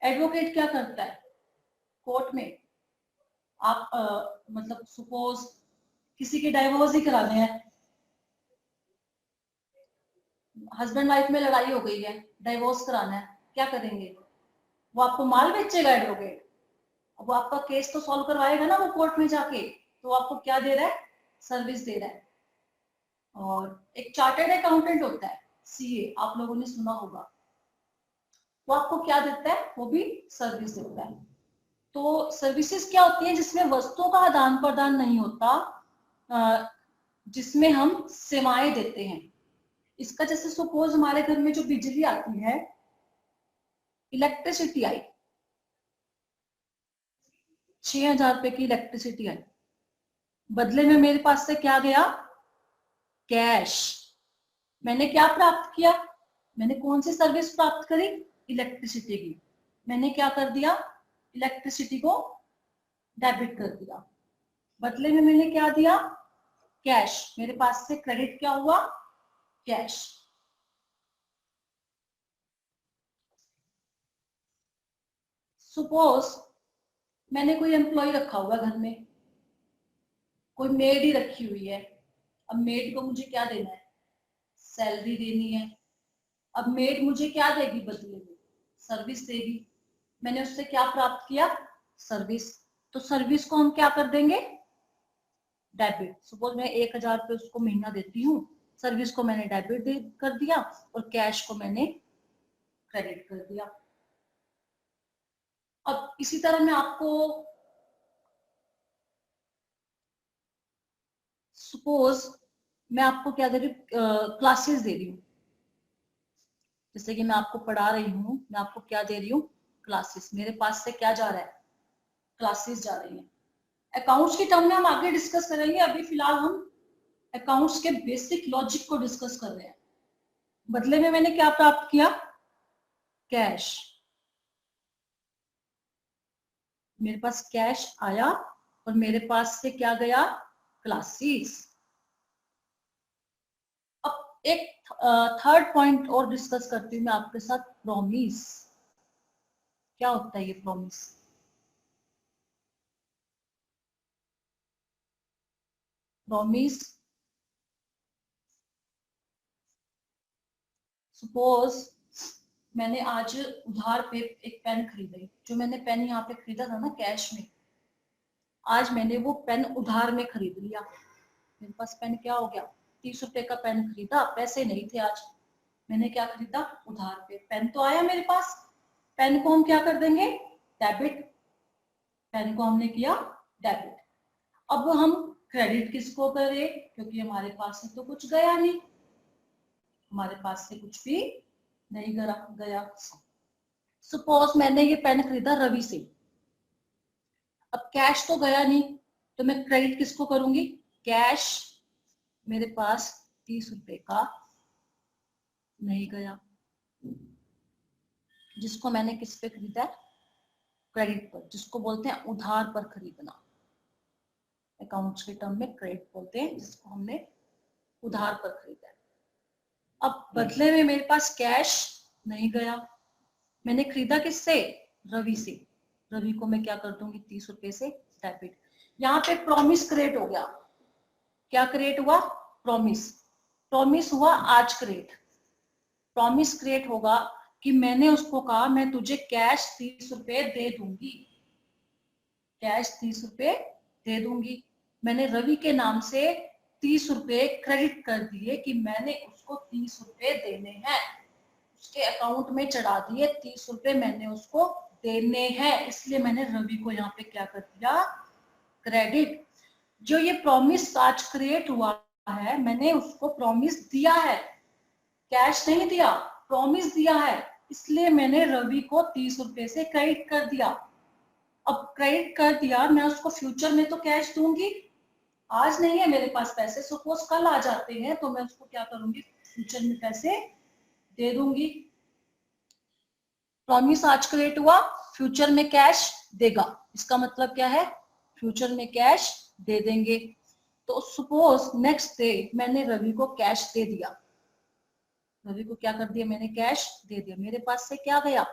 एडवोकेट क्या करता है? कोर्ट में आप मतलब सपोज किसी के डाइवोर्स ही कराने हैं, हस्बैंड वाइफ में लड़ाई हो गई है, डाइवोर्स कराना है, क्या करेंगे? वो आपको माल बेचेगा एडवोकेट? अब वो आपका केस तो सॉल्व करवाएगा ना वो कोर्ट में जाके, तो आपको क्या दे रहा है? सर्विस दे रहा है। और एक चार्टर्ड अकाउंटेंट होता है, सीए, आप लोगों ने सुना होगा, वो आपको क्या देता है? वो भी सर्विस देता है। तो सर्विसेज क्या होती है? जिसमें वस्तुओं का आदान प्रदान नहीं होता, जिसमें हम सेवाएं देते हैं। इसका जैसे सपोज हमारे घर में जो बिजली आती है, इलेक्ट्रिसिटी आई, 6,000 रुपए की इलेक्ट्रिसिटी आई, बदले में मेरे पास से क्या गया? कैश। मैंने क्या प्राप्त किया? मैंने कौन सी सर्विस प्राप्त करी? इलेक्ट्रिसिटी की। मैंने क्या कर दिया? इलेक्ट्रिसिटी को डेबिट कर दिया। बदले में मैंने क्या दिया? कैश। मेरे पास से क्रेडिट क्या हुआ? कैश। सपोज मैंने कोई एम्प्लॉय रखा हुआ घर में, कोई मेड ही रखी हुई है। अब मेड को मुझे क्या देना है? सैलरी देनी है। अब मेड मुझे क्या देगी बदले में? सर्विस देगी। मैंने उससे क्या प्राप्त किया? सर्विस। तो सर्विस को हम क्या कर देंगे? डेबिट। सपोज मैं 1,000 रुपये उसको महीना देती हूँ, सर्विस को मैंने डेबिट दे कर दिया और कैश को मैंने क्रेडिट कर दिया। अब इसी तरह मैं आपको सपोज मैं आपको क्या दे रही हूँ? क्लासेस दे रही हूँ। जैसे कि मैं आपको पढ़ा रही हूँ, मैं आपको क्या दे रही हूँ? क्लासेस। मेरे पास से क्या जा रहा है? क्लासेस जा रही हैं। अकाउंट्स की टर्म में हम आगे डिस्कस करेंगे, अभी फिलहाल हम अकाउंट्स के बेसिक लॉजिक को डिस्कस कर रहे हैं। बदले में मैंने क्या प्राप्त किया? कैश। मेरे पास कैश आया और मेरे पास से क्या गया? क्लासेस। अब एक थर्ड पॉइंट और डिस्कस करती हूँ मैं आपके साथ, प्रॉमिस। क्या होता है ये प्रॉमिस? प्रॉमिस, सपोज मैंने आज उधार पे एक पेन खरीदा, जो मैंने पेन यहाँ पे खरीदा था ना कैश में, आज मैंने वो पेन उधार में खरीद लिया। मेरे पास पेन क्या हो गया, 30 रुपए का पेन खरीदा, पैसे नहीं थे आज, मैंने क्या खरीदा, उधार पे। पेन तो आया मेरे पास, पेन को हम क्या कर देंगे, डेबिट, पेन को हमने किया डेबिट। अब हम क्रेडिट किसको करें, क्योंकि हमारे पास से तो कुछ गया नहीं, हमारे पास से कुछ भी नहीं गया। सपोज मैंने ये पेन खरीदा रवि से, अब कैश तो गया नहीं, तो मैं क्रेडिट किसको करूंगी, कैश मेरे पास 30 रुपए का नहीं गया, जिसको मैंने किस पे खरीदा, क्रेडिट पर, जिसको बोलते हैं उधार पर खरीदना। अकाउंट्स के टर्म में क्रेडिट बोलते हैं जिसको हमने उधार पर खरीदा है। अब बदले में मेरे पास कैश नहीं गया, मैंने खरीदा किससे, रवि से, रवि को मैं क्या कर दूंगी, 30 रुपए से डेबिट। यहाँ पे प्रॉमिस क्रिएट हो गया, क्या क्रिएट हुआ, प्रॉमिस, प्रॉमिस हुआ आज क्रिएट। प्रॉमिस क्रिएट होगा कि मैंने उसको कहा मैं तुझे कैश 30 रुपए दे दूंगी, कैश 30 रुपए दे दूंगी। मैंने रवि के नाम से 30 रुपए क्रेडिट कर दिए कि मैंने उसको 30 रुपए देने हैं, उसके अकाउंट में चढ़ा दिए, 30 रुपए मैंने उसको देने हैं, इसलिए मैंने रवि को यहाँ पे क्या कर दिया, क्रेडिट। जो ये प्रॉमिस आज क्रिएट हुआ है, मैंने उसको प्रॉमिस दिया है, कैश नहीं दिया, प्रॉमिस दिया है, इसलिए मैंने रवि को 30 रुपए से क्रेडिट कर दिया। अब क्रेडिट कर दिया, मैं उसको फ्यूचर में तो कैश दूंगी, आज नहीं है मेरे पास पैसे, सपोज कल आ जाते हैं तो मैं उसको क्या करूंगी, फ्यूचर में पैसे दे दूंगी। प्रॉमिस आज क्रिएट हुआ, फ्यूचर में कैश देगा, इसका मतलब क्या है, फ्यूचर में कैश दे देंगे। तो सपोज नेक्स्ट डे मैंने रवि को कैश दे दिया, रवि को क्या कर दिया, मैंने कैश दे दिया, मेरे पास से क्या गया,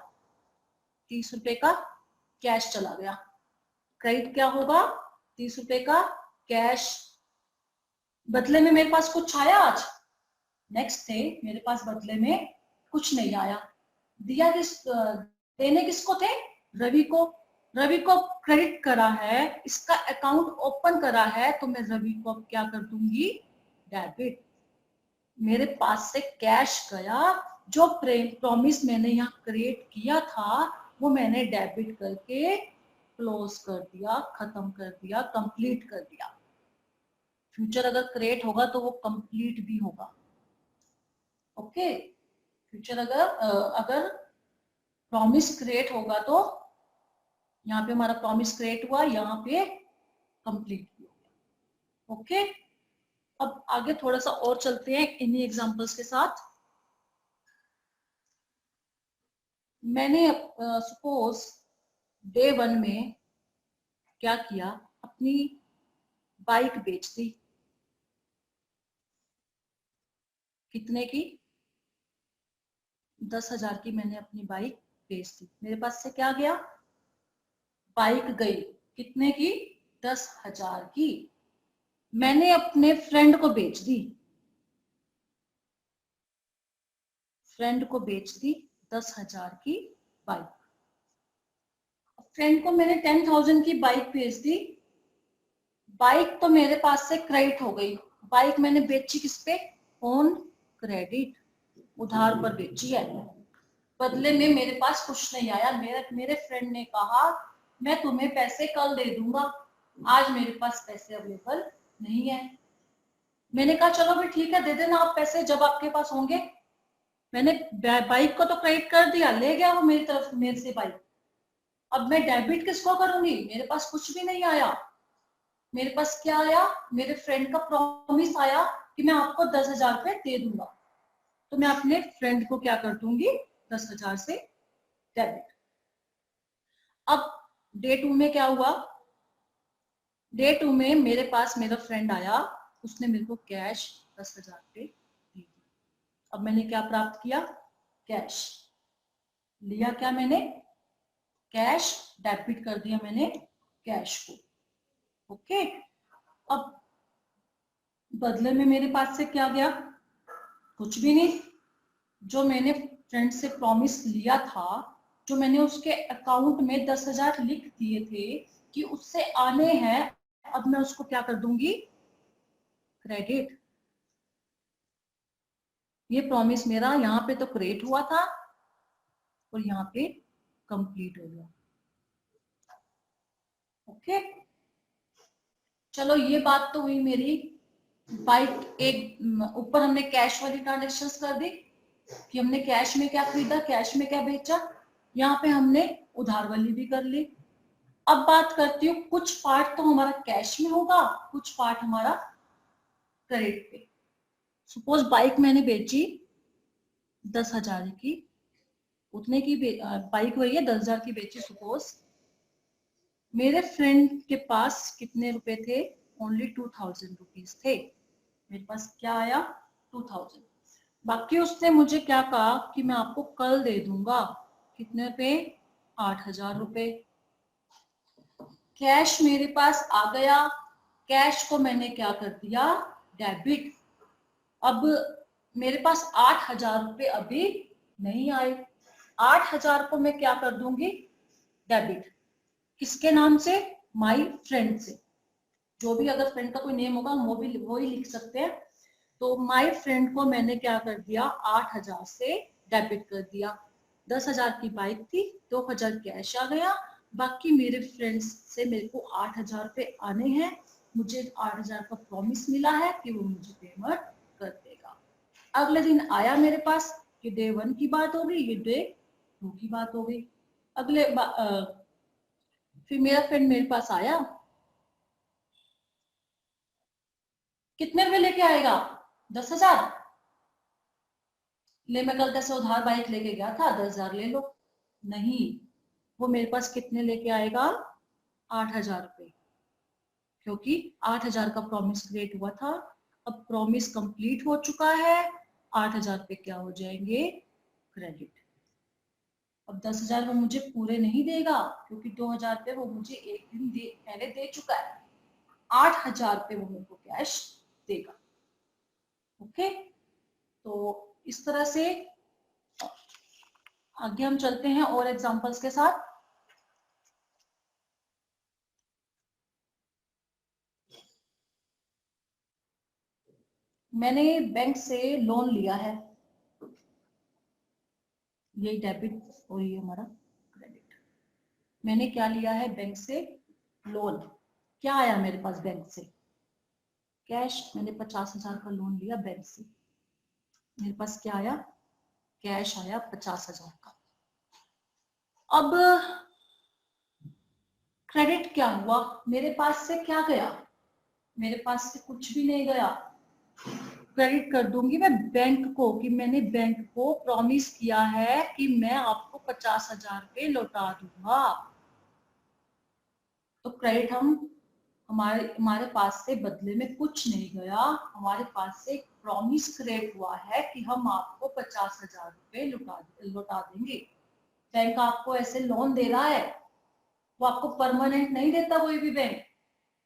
30 रुपए का कैश चला गया। क्रेडिट क्या होगा, 30 रुपए का कैश, बदले में मेरे पास कुछ आया आज, नेक्स्ट डे मेरे पास बदले में कुछ नहीं आया। दिया देने किसको थे, रवि को, रवि को क्रेडिट करा है, इसका अकाउंट ओपन करा है, तो मैं रवि को अब क्या कर दूंगी, डेबिट। मेरे पास से कैश गया, जो प्रॉमिस मैंने यहाँ क्रिएट किया था वो मैंने डेबिट करके क्लोज कर दिया, खत्म कर दिया, कंप्लीट कर दिया। फ्यूचर अगर क्रिएट होगा तो वो कंप्लीट भी होगा, ओके। फ्यूचर अगर प्रॉमिस क्रिएट होगा तो यहाँ पे हमारा प्रॉमिस क्रिएट हुआ, यहाँ पे कंप्लीट भी हो गया, ओके। अब आगे थोड़ा सा और चलते हैं इन्हीं एग्जांपल्स के साथ। मैंने सपोज डे 1 में क्या किया, अपनी बाइक बेच दी, कितने की, 10,000 की मैंने अपनी बाइक बेच दी। मेरे पास से क्या गया, बाइक गई, कितने की, 10,000 की। मैंने अपने फ्रेंड को बेच दी, फ्रेंड को बेच दी 10,000 की बाइक। फ्रेंड को मैंने 10,000 की बाइक बेच दी, बाइक तो मेरे पास से क्रेडिट हो गई, बाइक मैंने बेची किस पे, ऑन क्रेडिट, उधार पर बेची है। बदले में मेरे पास कुछ नहीं आया, मेरे फ्रेंड ने कहा मैं तुम्हें पैसे कल दे दूंगा, आज मेरे पास पैसे अवेलेबल नहीं है। मैंने कहा चलो भी ठीक है, दे देना आप पैसे जब आपके पास होंगे। मैंने बाइक को तो क्रेडिट कर दिया, ले गया वो मेरी तरफ, मेरे से बाइक। अब मैं डेबिट किसको करूंगी, मेरे पास कुछ भी नहीं आया। मेरे पास क्या आया, मेरे फ्रेंड का प्रॉमिस आया कि मैं आपको 10,000 रुपए दे दूंगा, तो मैं अपने फ्रेंड को क्या कर दूंगी, 10,000 से डेबिट। अब डे 2 में क्या हुआ, डे 2 में मेरे पास मेरा फ्रेंड आया, उसने मेरे को कैश 10,000 रुपए दे दिए। अब मैंने क्या प्राप्त किया, कैश लिया, क्या मैंने, कैश, डेबिट कर दिया मैंने कैश को, ओके। अब बदले में मेरे पास से क्या गया? कुछ भी नहीं। जो मैंने फ्रेंड से प्रॉमिस लिया था, जो मैंने उसके अकाउंट में 10,000 लिख दिए थे कि उससे आने हैं, अब मैं उसको क्या कर दूंगी? क्रेडिट। ये प्रॉमिस मेरा यहाँ पे तो क्रिएट हुआ था और यहाँ पे कंप्लीट हो गया। ओके, चलो ये बात तो हुई मेरी बाइक। एक ऊपर हमने कैश वाली ट्रांजेक्शन्स कर दी कि हमने कैश में क्या खरीदा, कैश में क्या बेचा। यहाँ पे हमने उधार वाली भी कर ली। अब बात करती हूँ, कुछ पार्ट तो हमारा कैश में होगा, कुछ पार्ट हमारा क्रेडिट पे। सपोज बाइक मैंने बेची 10,000 की, उतने की बाइक वही है 10,000 की बेची सपोज। मेरे फ्रेंड के पास कितने रुपए थे? ओनली 2,000 रुपीज थे। मेरे पास क्या आया? 2,000। बाकी उसने मुझे क्या कहा कि मैं आपको कल दे दूंगा। कितने पे? 8,000 रुपए। कैश मेरे पास आ गया। कैश को मैंने क्या कर दिया? डेबिट। अब मेरे पास 8,000 रुपए अभी नहीं आए। 8,000 को मैं क्या कर दूंगी? डेबिट। किसके नाम से? माई फ्रेंड से। जो भी अगर फ्रेंड का कोई नेम होगा हम वो ही लिख सकते हैं। तो माई फ्रेंड को मैंने क्या कर दिया? 8,000 से डेबिट कर दिया। 10,000 की बाइक थी, 2,000 कैश आ गया। बाकी मेरे फ्रेंड्स से मेरे को 8,000 रुपए आने हैं। मुझे 8,000 का प्रॉमिस मिला है कि वो मुझे पेमेंट कर देगा। अगले दिन आया मेरे पास। ये डे 1 की बात हो गई, ये डे 2 की बात हो गई। फिर मेरा फ्रेंड मेरे पास आया। कितने रुपए लेके आएगा? 10,000। ले, मैं कल जैसे उधार बाइक लेके गया था, 10,000 ले लो। नहीं, वो मेरे पास कितने लेके आएगा? 8,000 रुपए। क्योंकि 8,000 का प्रॉमिस क्रिएट हुआ था। अब प्रॉमिस कंप्लीट हो चुका है। 8,000 रुपए क्या हो जाएंगे? क्रेडिट। अब 10,000 वो मुझे पूरे नहीं देगा, क्योंकि 2,000 रुपए वो मुझे एक दिन पहले दे चुका है। 8,000 रुपए वो मेरे को कैश देगा। ओके, तो इस तरह से आगे हम चलते हैं और एग्जांपल्स के साथ। मैंने बैंक से लोन लिया है, ये डेबिट और ये हमारा क्रेडिट। मैंने क्या लिया है? बैंक से लोन। क्या आया मेरे पास बैंक से? कैश। मैंने 50,000 का लोन लिया बैंक से। मेरे पास क्या आया? कैश आया 50,000 का। अब क्रेडिट क्या हुआ? मेरे पास से क्या गया? मेरे पास से कुछ भी नहीं गया। क्रेडिट कर दूंगी मैं बैंक को कि मैंने बैंक को प्रॉमिस किया है कि मैं आपको 50,000 रुपए लौटा दूंगा। तो क्रेडिट हमारे हमारे पास से बदले में कुछ नहीं गया। हमारे पास से एक प्रॉमिस क्रिएट हुआ है कि हम आपको 50,000 रुपए लौटा देंगे। बैंक आपको ऐसे लोन दे रहा है, वो आपको परमानेंट नहीं देता कोई भी बैंक।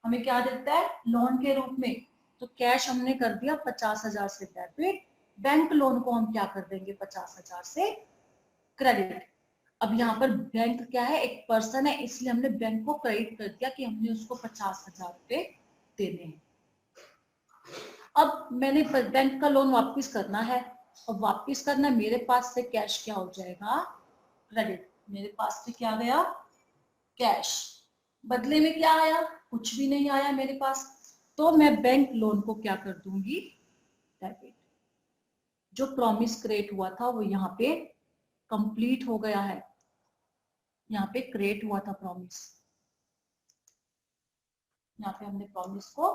हमें क्या देता है? लोन के रूप में। तो कैश हमने कर दिया 50,000 से डेबिट। बैंक लोन को हम क्या कर देंगे? 50,000 से क्रेडिट। अब यहाँ पर बैंक क्या है? एक पर्सन है, इसलिए हमने बैंक को क्रेडिट कर दिया कि हमने उसको 50,000 रुपए देने हैं। अब मैंने बैंक का लोन वापस करना है, और वापस करना मेरे पास से कैश क्या हो जाएगा? क्रेडिट। मेरे पास से क्या गया? कैश। बदले में क्या आया? कुछ भी नहीं आया मेरे पास। तो मैं बैंक लोन को क्या कर दूंगी? डेबिट। जो प्रॉमिस क्रिएट हुआ था वो यहाँ पे कंप्लीट हो गया है। यहाँ पे क्रिएट हुआ था प्रॉमिस, यहाँ पे हमने प्रॉमिस को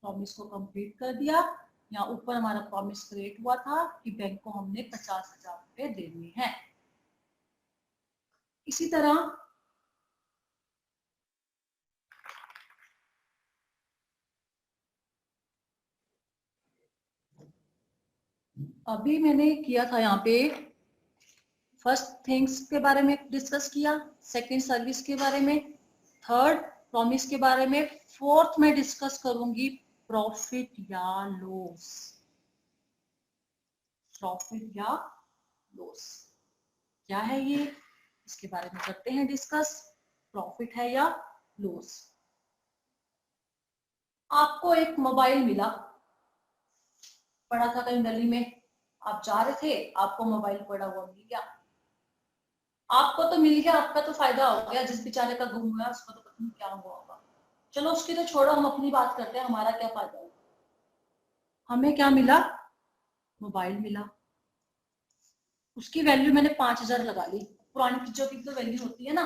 कंप्लीट कर दिया। यहाँ ऊपर हमारा प्रॉमिस क्रिएट हुआ था कि बैंक को हमने 50,000 रुपए देने हैं। इसी तरह अभी मैंने किया था यहाँ पे फर्स्ट थिंग्स के बारे में डिस्कस किया, सेकंड सर्विस के बारे में, थर्ड प्रॉमिस के बारे में। फोर्थ में डिस्कस करूंगी प्रॉफिट या लॉस। प्रॉफिट या लॉस क्या है ये, इसके बारे में करते हैं डिस्कस। प्रॉफिट है या लॉस। आपको एक मोबाइल मिला, पड़ा था कहीं गली में, आप जा रहे थे, आपको मोबाइल पड़ा हुआ मिल गया। आपको तो मिल गया, आपका तो फायदा हो गया, जिस बेचारे का गुम हुआ उसको तो पता नहीं क्या हुआ होगा। चलो उसकी तो छोड़ो, हम अपनी बात करते हैं, हमारा क्या फायदा हुआ। हमें क्या मिला, मोबाइल मिला। उसकी वैल्यू मैंने 5,000 लगा ली, पुरानी चीजों की तो वैल्यू होती है ना।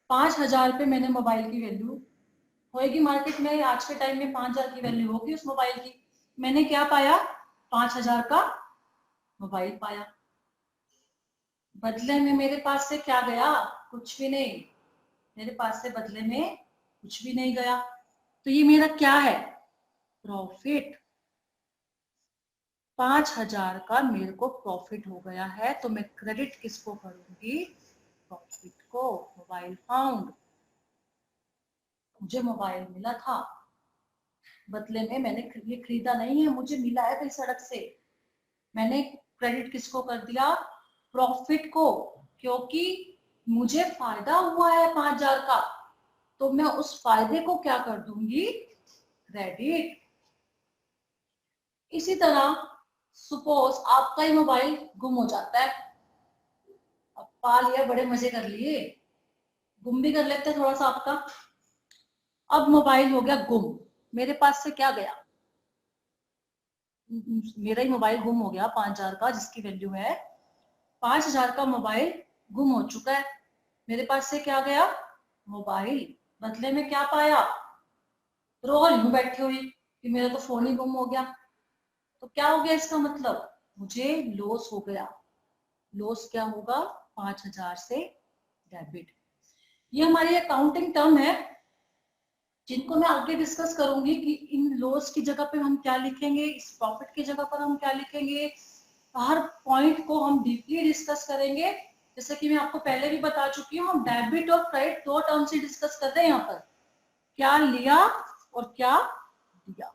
5,000 पे मैंने मोबाइल की वैल्यू होएगी मार्केट में, आज के टाइम में 5,000 की वैल्यू होगी उस मोबाइल की। मैंने क्या पाया, 5,000 का मोबाइल पाया। बदले में मेरे पास से क्या गया, कुछ भी नहीं। मेरे पास से बदले में कुछ भी नहीं गया। तो ये मेरा क्या है, प्रॉफिट। 5,000 का मेरे को प्रॉफिट हो गया है, तो मैं क्रेडिट किसको करूंगी, प्रॉफिट को। मोबाइल फाउंड, मुझे मोबाइल मिला था, बदले में मैंने ये खरीदा नहीं है, मुझे मिला है कहीं सड़क से। मैंने क्रेडिट किसको कर दिया, प्रॉफिट को, क्योंकि मुझे फायदा हुआ है 5,000 का, तो मैं उस फायदे को क्या कर दूंगी, क्रेडिट। इसी तरह सपोज आपका ही मोबाइल गुम हो जाता है, अब पा लिया, बड़े मजे कर लिए, गुम भी कर लेते हैं थोड़ा सा आपका। अब मोबाइल हो गया गुम, मेरे पास से क्या गया, मेरा ही मोबाइल गुम हो गया 5,000 का, जिसकी वैल्यू है 5,000 का मोबाइल गुम हो चुका है। मेरे पास से क्या गया, मोबाइल। बदले में क्या पाया, रो यूं बैठे हुई कि मेरा तो फोन ही गुम हो गया। तो क्या हो गया इसका मतलब, मुझे लॉस हो गया। लॉस क्या होगा, 5,000 से डेबिट। ये हमारी अकाउंटिंग टर्म है, जिनको मैं आगे डिस्कस करूंगी कि इन लॉस की जगह पे हम क्या लिखेंगे, इस प्रॉफिट की जगह पर हम क्या लिखेंगे। हर पॉइंट को हम डीपली डिस्कस करेंगे। जैसे कि मैं आपको पहले भी बता चुकी हूँ, हम डेबिट और क्रेडिट दो टर्म से डिस्कस करते हैं यहाँ पर, क्या लिया और क्या दिया।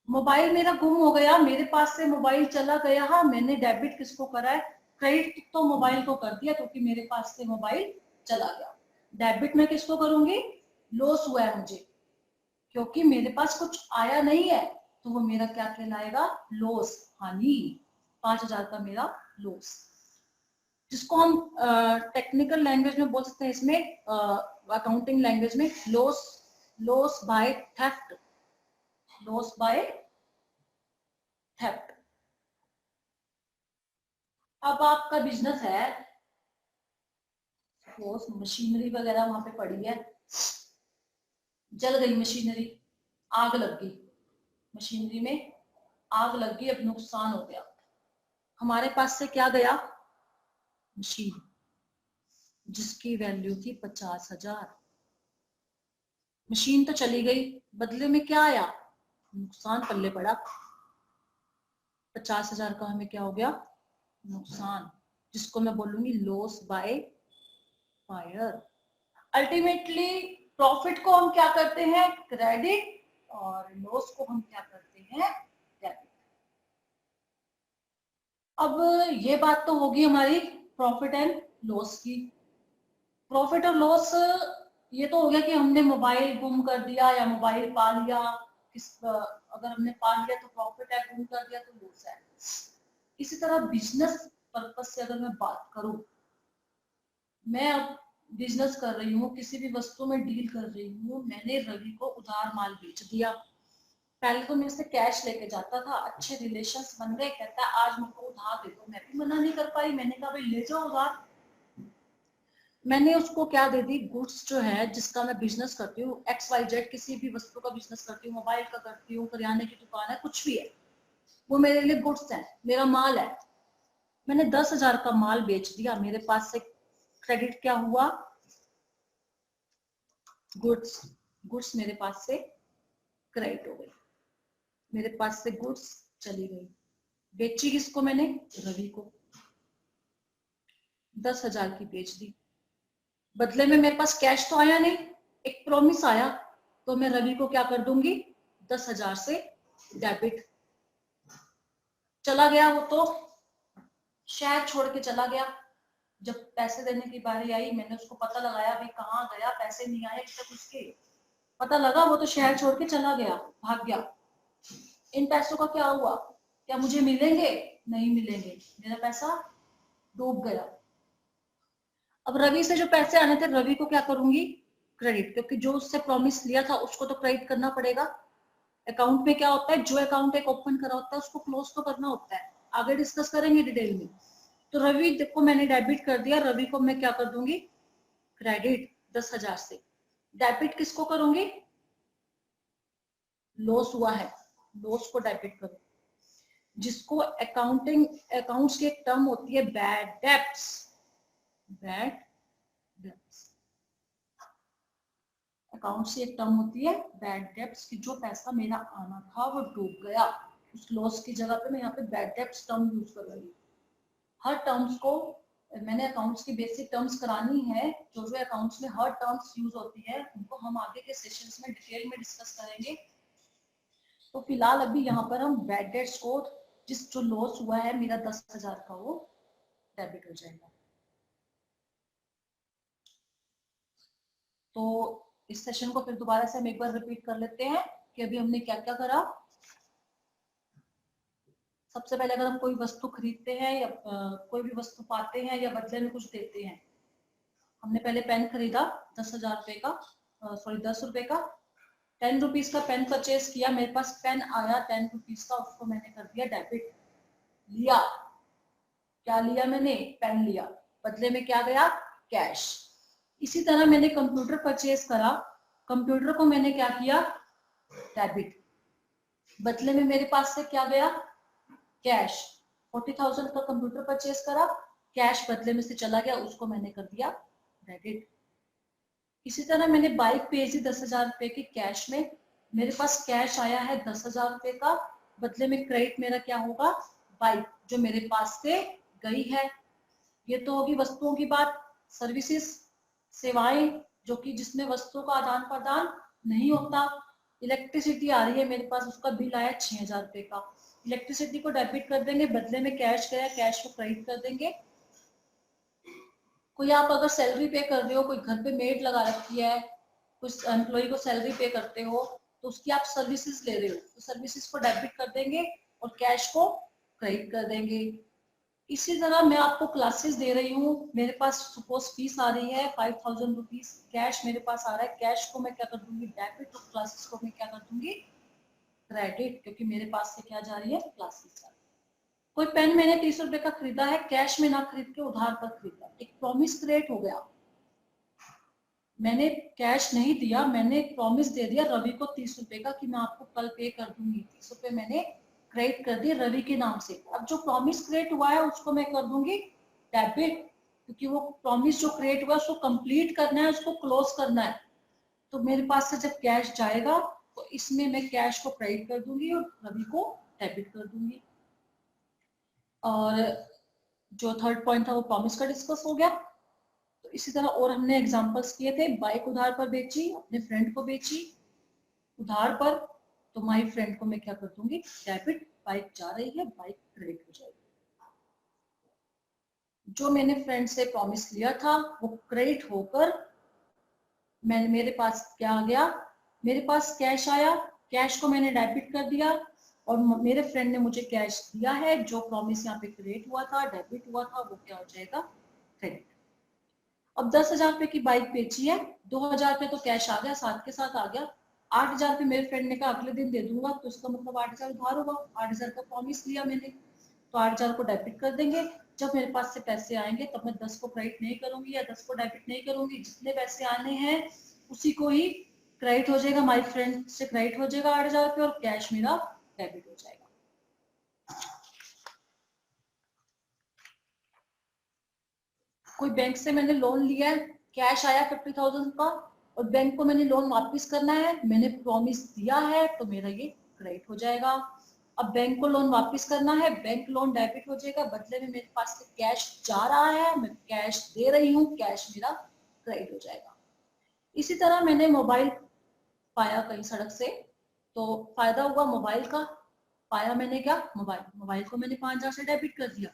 मोबाइल मेरा गुम हो गया, मेरे पास से मोबाइल चला गया, हाँ मैंने डेबिट किसको करा है, क्रेडिट तो मोबाइल को कर दिया क्योंकि मेरे पास से मोबाइल चला गया। डेबिट में किसको करूंगी, लॉस हुआ है मुझे, क्योंकि मेरे पास कुछ आया नहीं है, तो वो मेरा क्या कहलाएगा, लॉस, हानि। 5,000 का मेरा लॉस, जिसको हम टेक्निकल लैंग्वेज में बोल सकते हैं, इसमें अकाउंटिंग लैंग्वेज में loss, loss by theft, loss by theft. अब आपका बिजनेस है, मशीनरी वगैरह वहां पे पड़ी है, जल गई मशीनरी, आग लग गई, मशीनरी में आग लग गई, अब नुकसान हो गया। हमारे पास से क्या गया, मशीन, जिसकी वैल्यू थी 50,000। मशीन तो चली गई, बदले में क्या आया, नुकसान पल्ले पड़ा। 50,000 का हमें क्या हो गया, नुकसान, जिसको मैं बोलूंगी loss by fire. Ultimately profit को हम क्या करते हैं, क्रेडिट, और लॉस को हम क्या करते हैं, डेबिट। अब ये बात तो होगी हमारी प्रॉफिट एंड लॉस की। प्रॉफिट और लॉस ये तो हो गया कि हमने मोबाइल गुम कर दिया या मोबाइल पा लिया, अगर हमने पा लिया तो प्रॉफिट है, गुम कर दिया तो लॉस है। इसी तरह बिजनेस पर्पज से अगर मैं बात करूं, मैं अब बिजनेस कर रही हूँ, किसी भी वस्तु में डील कर रही हूँ, मैंने रवि को उधार माल बेच दिया। पहले तो मेरे से कैश लेके जाता था, अच्छे रिलेशंस बन गए, कहता है आज मेरे को उधार दे दो, मैं भी मना नहीं कर पाई, मैंने कहा भाई ले जाओ उधार। मैंने उसको क्या दे दी, गुड्स जो है जिसका मैं बिजनेस करती हूँ, XYZ किसी भी वस्तु का बिजनेस करती हूँ, मोबाइल का करती हूँ, करियाने की दुकान है, कुछ भी है, वो मेरे लिए गुड्स है, मेरा माल है। मैंने 10,000 का माल बेच दिया, मेरे पास से क्रेडिट क्या हुआ, गुड्स, गुड्स मेरे पास से क्रेडिट हो गई, मेरे पास से गुड्स चली गई। बेची किसको मैंने, रवि को, 10,000 की बेच दी। बदले में मेरे पास कैश तो आया नहीं, एक प्रॉमिस आया, तो मैं रवि को क्या कर दूंगी, 10,000 से डेबिट। चला गया वो तो शहर छोड़ के चला गया। जब पैसे देने की बारी आई, मैंने उसको पता लगाया भाई कहाँ गया, पैसे नहीं आए अभी तक उसके, पता लगा वो तो शहर छोड़ के चला गया, भाग गया। इन पैसों का क्या हुआ, क्या मुझे मिलेंगे? नहीं मिलेंगे, मेरा पैसा डूब गया। अब रवि से जो पैसे आने थे, रवि को क्या करूंगी, क्रेडिट, क्योंकि जो उससे प्रॉमिस लिया था उसको तो क्रेडिट करना पड़ेगा। अकाउंट में क्या होता है, जो अकाउंट एक ओपन करा होता है उसको क्लोज तो करना होता है, आगे डिस्कस करेंगे डिटेल में। तो रवि को मैंने डेबिट कर दिया, रवि को मैं क्या कर दूंगी, क्रेडिट 10,000 से। डेबिट किसको करूंगी, लॉस हुआ है, लॉस को डेबिट करो, जिसको अकाउंट्स की एक टर्म होती है bad debts. Bad debts accounts की एक टर्म होती है बैड डेब्ट्स, की जो पैसा मेरा आना था वो डूब गया, उस लॉस की जगह पे मैं यहाँ पे बैड डेब्ट्स टर्म यूज कर रही हूँ। हर टर्म्स को मैंने अकाउंट्स की बेसिक टर्म्स करानी है, जो जो अकाउंट्स में हर टर्म्स यूज होती है उनको हम आगे के सेशंस में डिटेल में डिस्कस करेंगे। तो फिलहाल अभी यहाँ पर हम बैड डेट्स को, जिस जो लॉस हुआ है मेरा 10,000 का, वो डेबिट हो जाएगा। तो इस सेशन को फिर दोबारा से हम एक बार रिपीट कर लेते हैं कि अभी हमने क्या क्या करा। सबसे पहले अगर हम कोई वस्तु खरीदते हैं या कोई भी वस्तु पाते हैं या बदले में कुछ देते हैं, हमने पहले पेन खरीदा 10,000 रुपए का, सॉरी 10 रुपए का, 10 रुपीज का पेन परचेज किया, मेरे पास पेन आया 10 रुपीज का, उसको मैंने कर दिया डेबिट। लिया, क्या लिया मैंने, पेन लिया, बदले में क्या गया, कैश। इसी तरह मैंने कंप्यूटर परचेज करा, कंप्यूटर को मैंने क्या किया, डेबिट, बदले में मेरे पास से क्या गया, कैश। 40,000 का कंप्यूटर परचेज करा, कैश बदले में से चला गया, उसको मैंने कर दिया क्रेडिट। इसी तरह मैंने बाइक भेजी 10,000 रुपए की कैश में, मेरे पास कैश आया है 10,000 रुपए का, बदले में क्रेडिट मेरा क्या होगा, बाइक जो मेरे पास से गई है। ये तो होगी वस्तुओं की बात। सर्विसेज, सेवाएं, जो कि जिसमें वस्तुओं का आदान प्रदान नहीं होता। इलेक्ट्रिसिटी आ रही है मेरे पास, उसका बिल आया 6,000 रुपए का, इलेक्ट्रिसिटी को डेबिट कर देंगे, बदले में कैश गया, कैश को क्रेडिट कर देंगे। कोई आप अगर सैलरी पे कर रहे हो, कोई घर पे मेड लगा रखी है, कुछ एम्प्लॉय को सैलरी पे करते हो, तो उसकी आप सर्विसेज ले रहे हो, तो सर्विसेज को डेबिट कर देंगे और कैश को क्रेडिट कर देंगे। इसी तरह मैं आपको क्लासेस दे रही हूँ, मेरे पास सपोज फीस आ रही है 5,000 रुपीज, कैश मेरे पास आ रहा है, कैश को मैं क्या कर दूंगी, डेबिट, और क्लासेस को मैं क्या कर दूंगी, क्रेडिट, क्योंकि मेरे पास से क्या जा रही है, क्लासेस जा रही है। कोई पेन मैंने 30 रुपए का खरीदा है, कैश में ना खरीद के उधार पर खरीदा, एक प्रॉमिस क्रिएट हो गया, मैंने कैश नहीं दिया, मैंने प्रॉमिस दे दिया रवि को 30 रुपए का कि मैं आपको कल पे कर दूंगी, 30 रुपए मैंने क्रेडिट कर दिए रवि के नाम से। अब जो प्रॉमिस क्रिएट हुआ है उसको मैं कर दूंगी डेबिट, क्योंकि वो प्रॉमिस जो क्रिएट हुआ है उसको कंप्लीट करना है, उसको क्लोज करना है। तो मेरे पास से जब कैश जाएगा तो इसमें मैं कैश को क्रेडिट कर दूंगी और रवि को डेबिट कर दूंगी। और जो थर्ड पॉइंट था वो प्रॉमिस का डिस्कस हो गया। तो इसी तरह और हमने एग्जांपल्स किए थे, बाइक उधार पर बेची, अपने फ्रेंड को बेची उधार पर, तो माय फ्रेंड को मैं क्या कर दूंगी, डेबिट, बाइक जा रही है, बाइक क्रेडिट हो जाएगी। जो मैंने फ्रेंड से प्रॉमिस लिया था वो क्रेडिट होकर मेरे पास क्या आ गया, मेरे पास कैश आया, कैश को मैंने डेबिट कर दिया और मेरे फ्रेंड ने मुझे कैश दिया है, जो प्रॉमिस यहाँ पे क्रिएट हुआ था, डेबिट हुआ था, वो क्या हो जाएगा, क्रेडिट। अब 10,000 रुपए की बाइक बेची है, 2,000 रुपए तो कैश आ गया, साथ के साथ आ गया, 8,000 रुपए मेरे फ्रेंड ने कहा अगले दिन दे दूंगा, तो इसका मतलब 8,000 उधार होगा, 8,000 का प्रॉमिस लिया मैंने, तो 8,000 को डेबिट कर देंगे। जब मेरे पास से पैसे आएंगे तब मैं 10 को क्रेडिट नहीं करूंगी या 10 को डेबिट नहीं करूंगी, जितने पैसे आने हैं उसी को ही क्रेडिट हो जाएगा, माई फ्रेंड से क्रेडिट हो जाएगा 8,000 रुपये और कैश मेरा डेबिट हो जाएगा। कोई बैंक से मैंने लोन लिया है, कैश आया 50,000 का और बैंक को मैंने लोन वापस करना है, मैंने प्रॉमिस दिया है, तो मेरा ये क्रेडिट हो जाएगा। अब बैंक को लोन वापस करना है, बैंक लोन डेबिट हो जाएगा, बदले में मेरे पास से कैश जा रहा है, मैं कैश दे रही हूँ, कैश मेरा क्रेडिट हो जाएगा। इसी तरह मैंने मोबाइल पाया कहीं सड़क से, तो फायदा हुआ मोबाइल का, पाया मैंने क्या, मोबाइल को मैंने 5,000 से डेबिट कर दिया,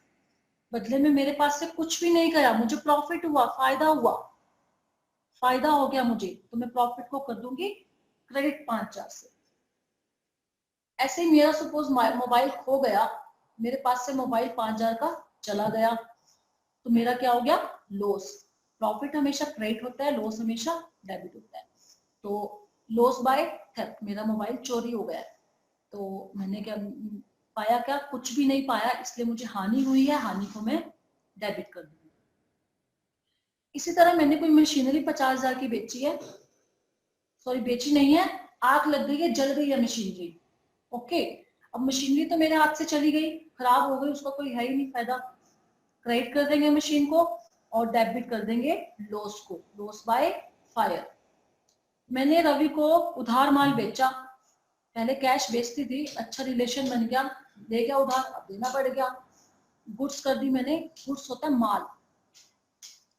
बदले में मेरे पास से कुछ भी नहीं गया, मुझे प्रॉफिट हुआ, फायदा हो गया मुझे, तो मैं प्रॉफिट को कर दूंगी क्रेडिट 5,000 से। ऐसे ही मेरा सपोज मोबाइल खो गया, मेरे पास से मोबाइल 5,000 का चला गया, तो मेरा क्या हो गया, लॉस। प्रॉफिट हमेशा क्रेडिट होता है, लॉस हमेशा डेबिट होता है। तो लॉस बाय थेफ्ट, मेरा मोबाइल चोरी हो गया, तो मैंने क्या पाया, क्या कुछ भी नहीं पाया, इसलिए मुझे हानि हुई है, हानि को मैं डेबिट कर दूंगी। इसी तरह मैंने कोई मशीनरी 50,000 की बेची है, सॉरी बेची नहीं है, आग लग गई है, जल गई है मशीनरी, ओके। अब मशीनरी तो मेरे हाथ से चली गई, खराब हो गई, उसका कोई है ही नहीं फायदा, क्रेडिट कर देंगे मशीन को और डेबिट कर देंगे लॉस को, लॉस बाय फायर। मैंने रवि को उधार माल बेचा, पहले कैश बेचती थी, अच्छा रिलेशन बन गया, दे गया उधार, अब देना पड़ गया, गुड्स कर दी मैंने। गुड्स होता है माल,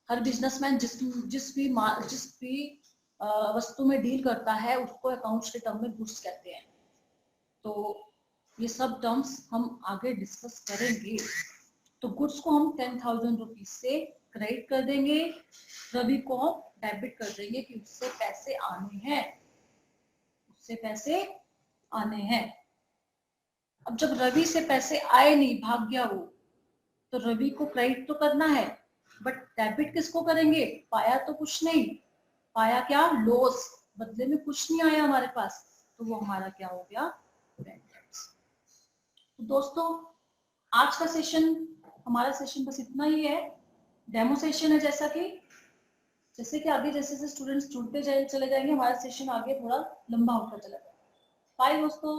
हर बिजनेसमैन जिस भी वस्तु में डील करता है उसको अकाउंट्स के टर्म में गुड्स कहते हैं। तो ये सब टर्म्स हम आगे डिस्कस करेंगे। तो गुड्स को हम 10,000 रुपीज से क्रेडिट कर देंगे, रवि को हम डेबिट कर देंगे कि उससे पैसे आने हैं, अब जब रवि से पैसे आए नहीं, भाग गया वो, तो रवि को क्रेडिट तो करना है, बट डेबिट किसको करेंगे, पाया तो कुछ नहीं, पाया क्या, लॉस, बदले में कुछ नहीं आया हमारे पास, तो वो हमारा क्या हो गया, तो दोस्तों आज का सेशन, हमारा सेशन बस इतना ही है, डेमो सेशन है, जैसे कि आगे जैसे स्टूडेंट्स जुड़ते चले जाएंगे, हमारा सेशन आगे थोड़ा लंबा होता चला जाएगा। बाय दोस्तों।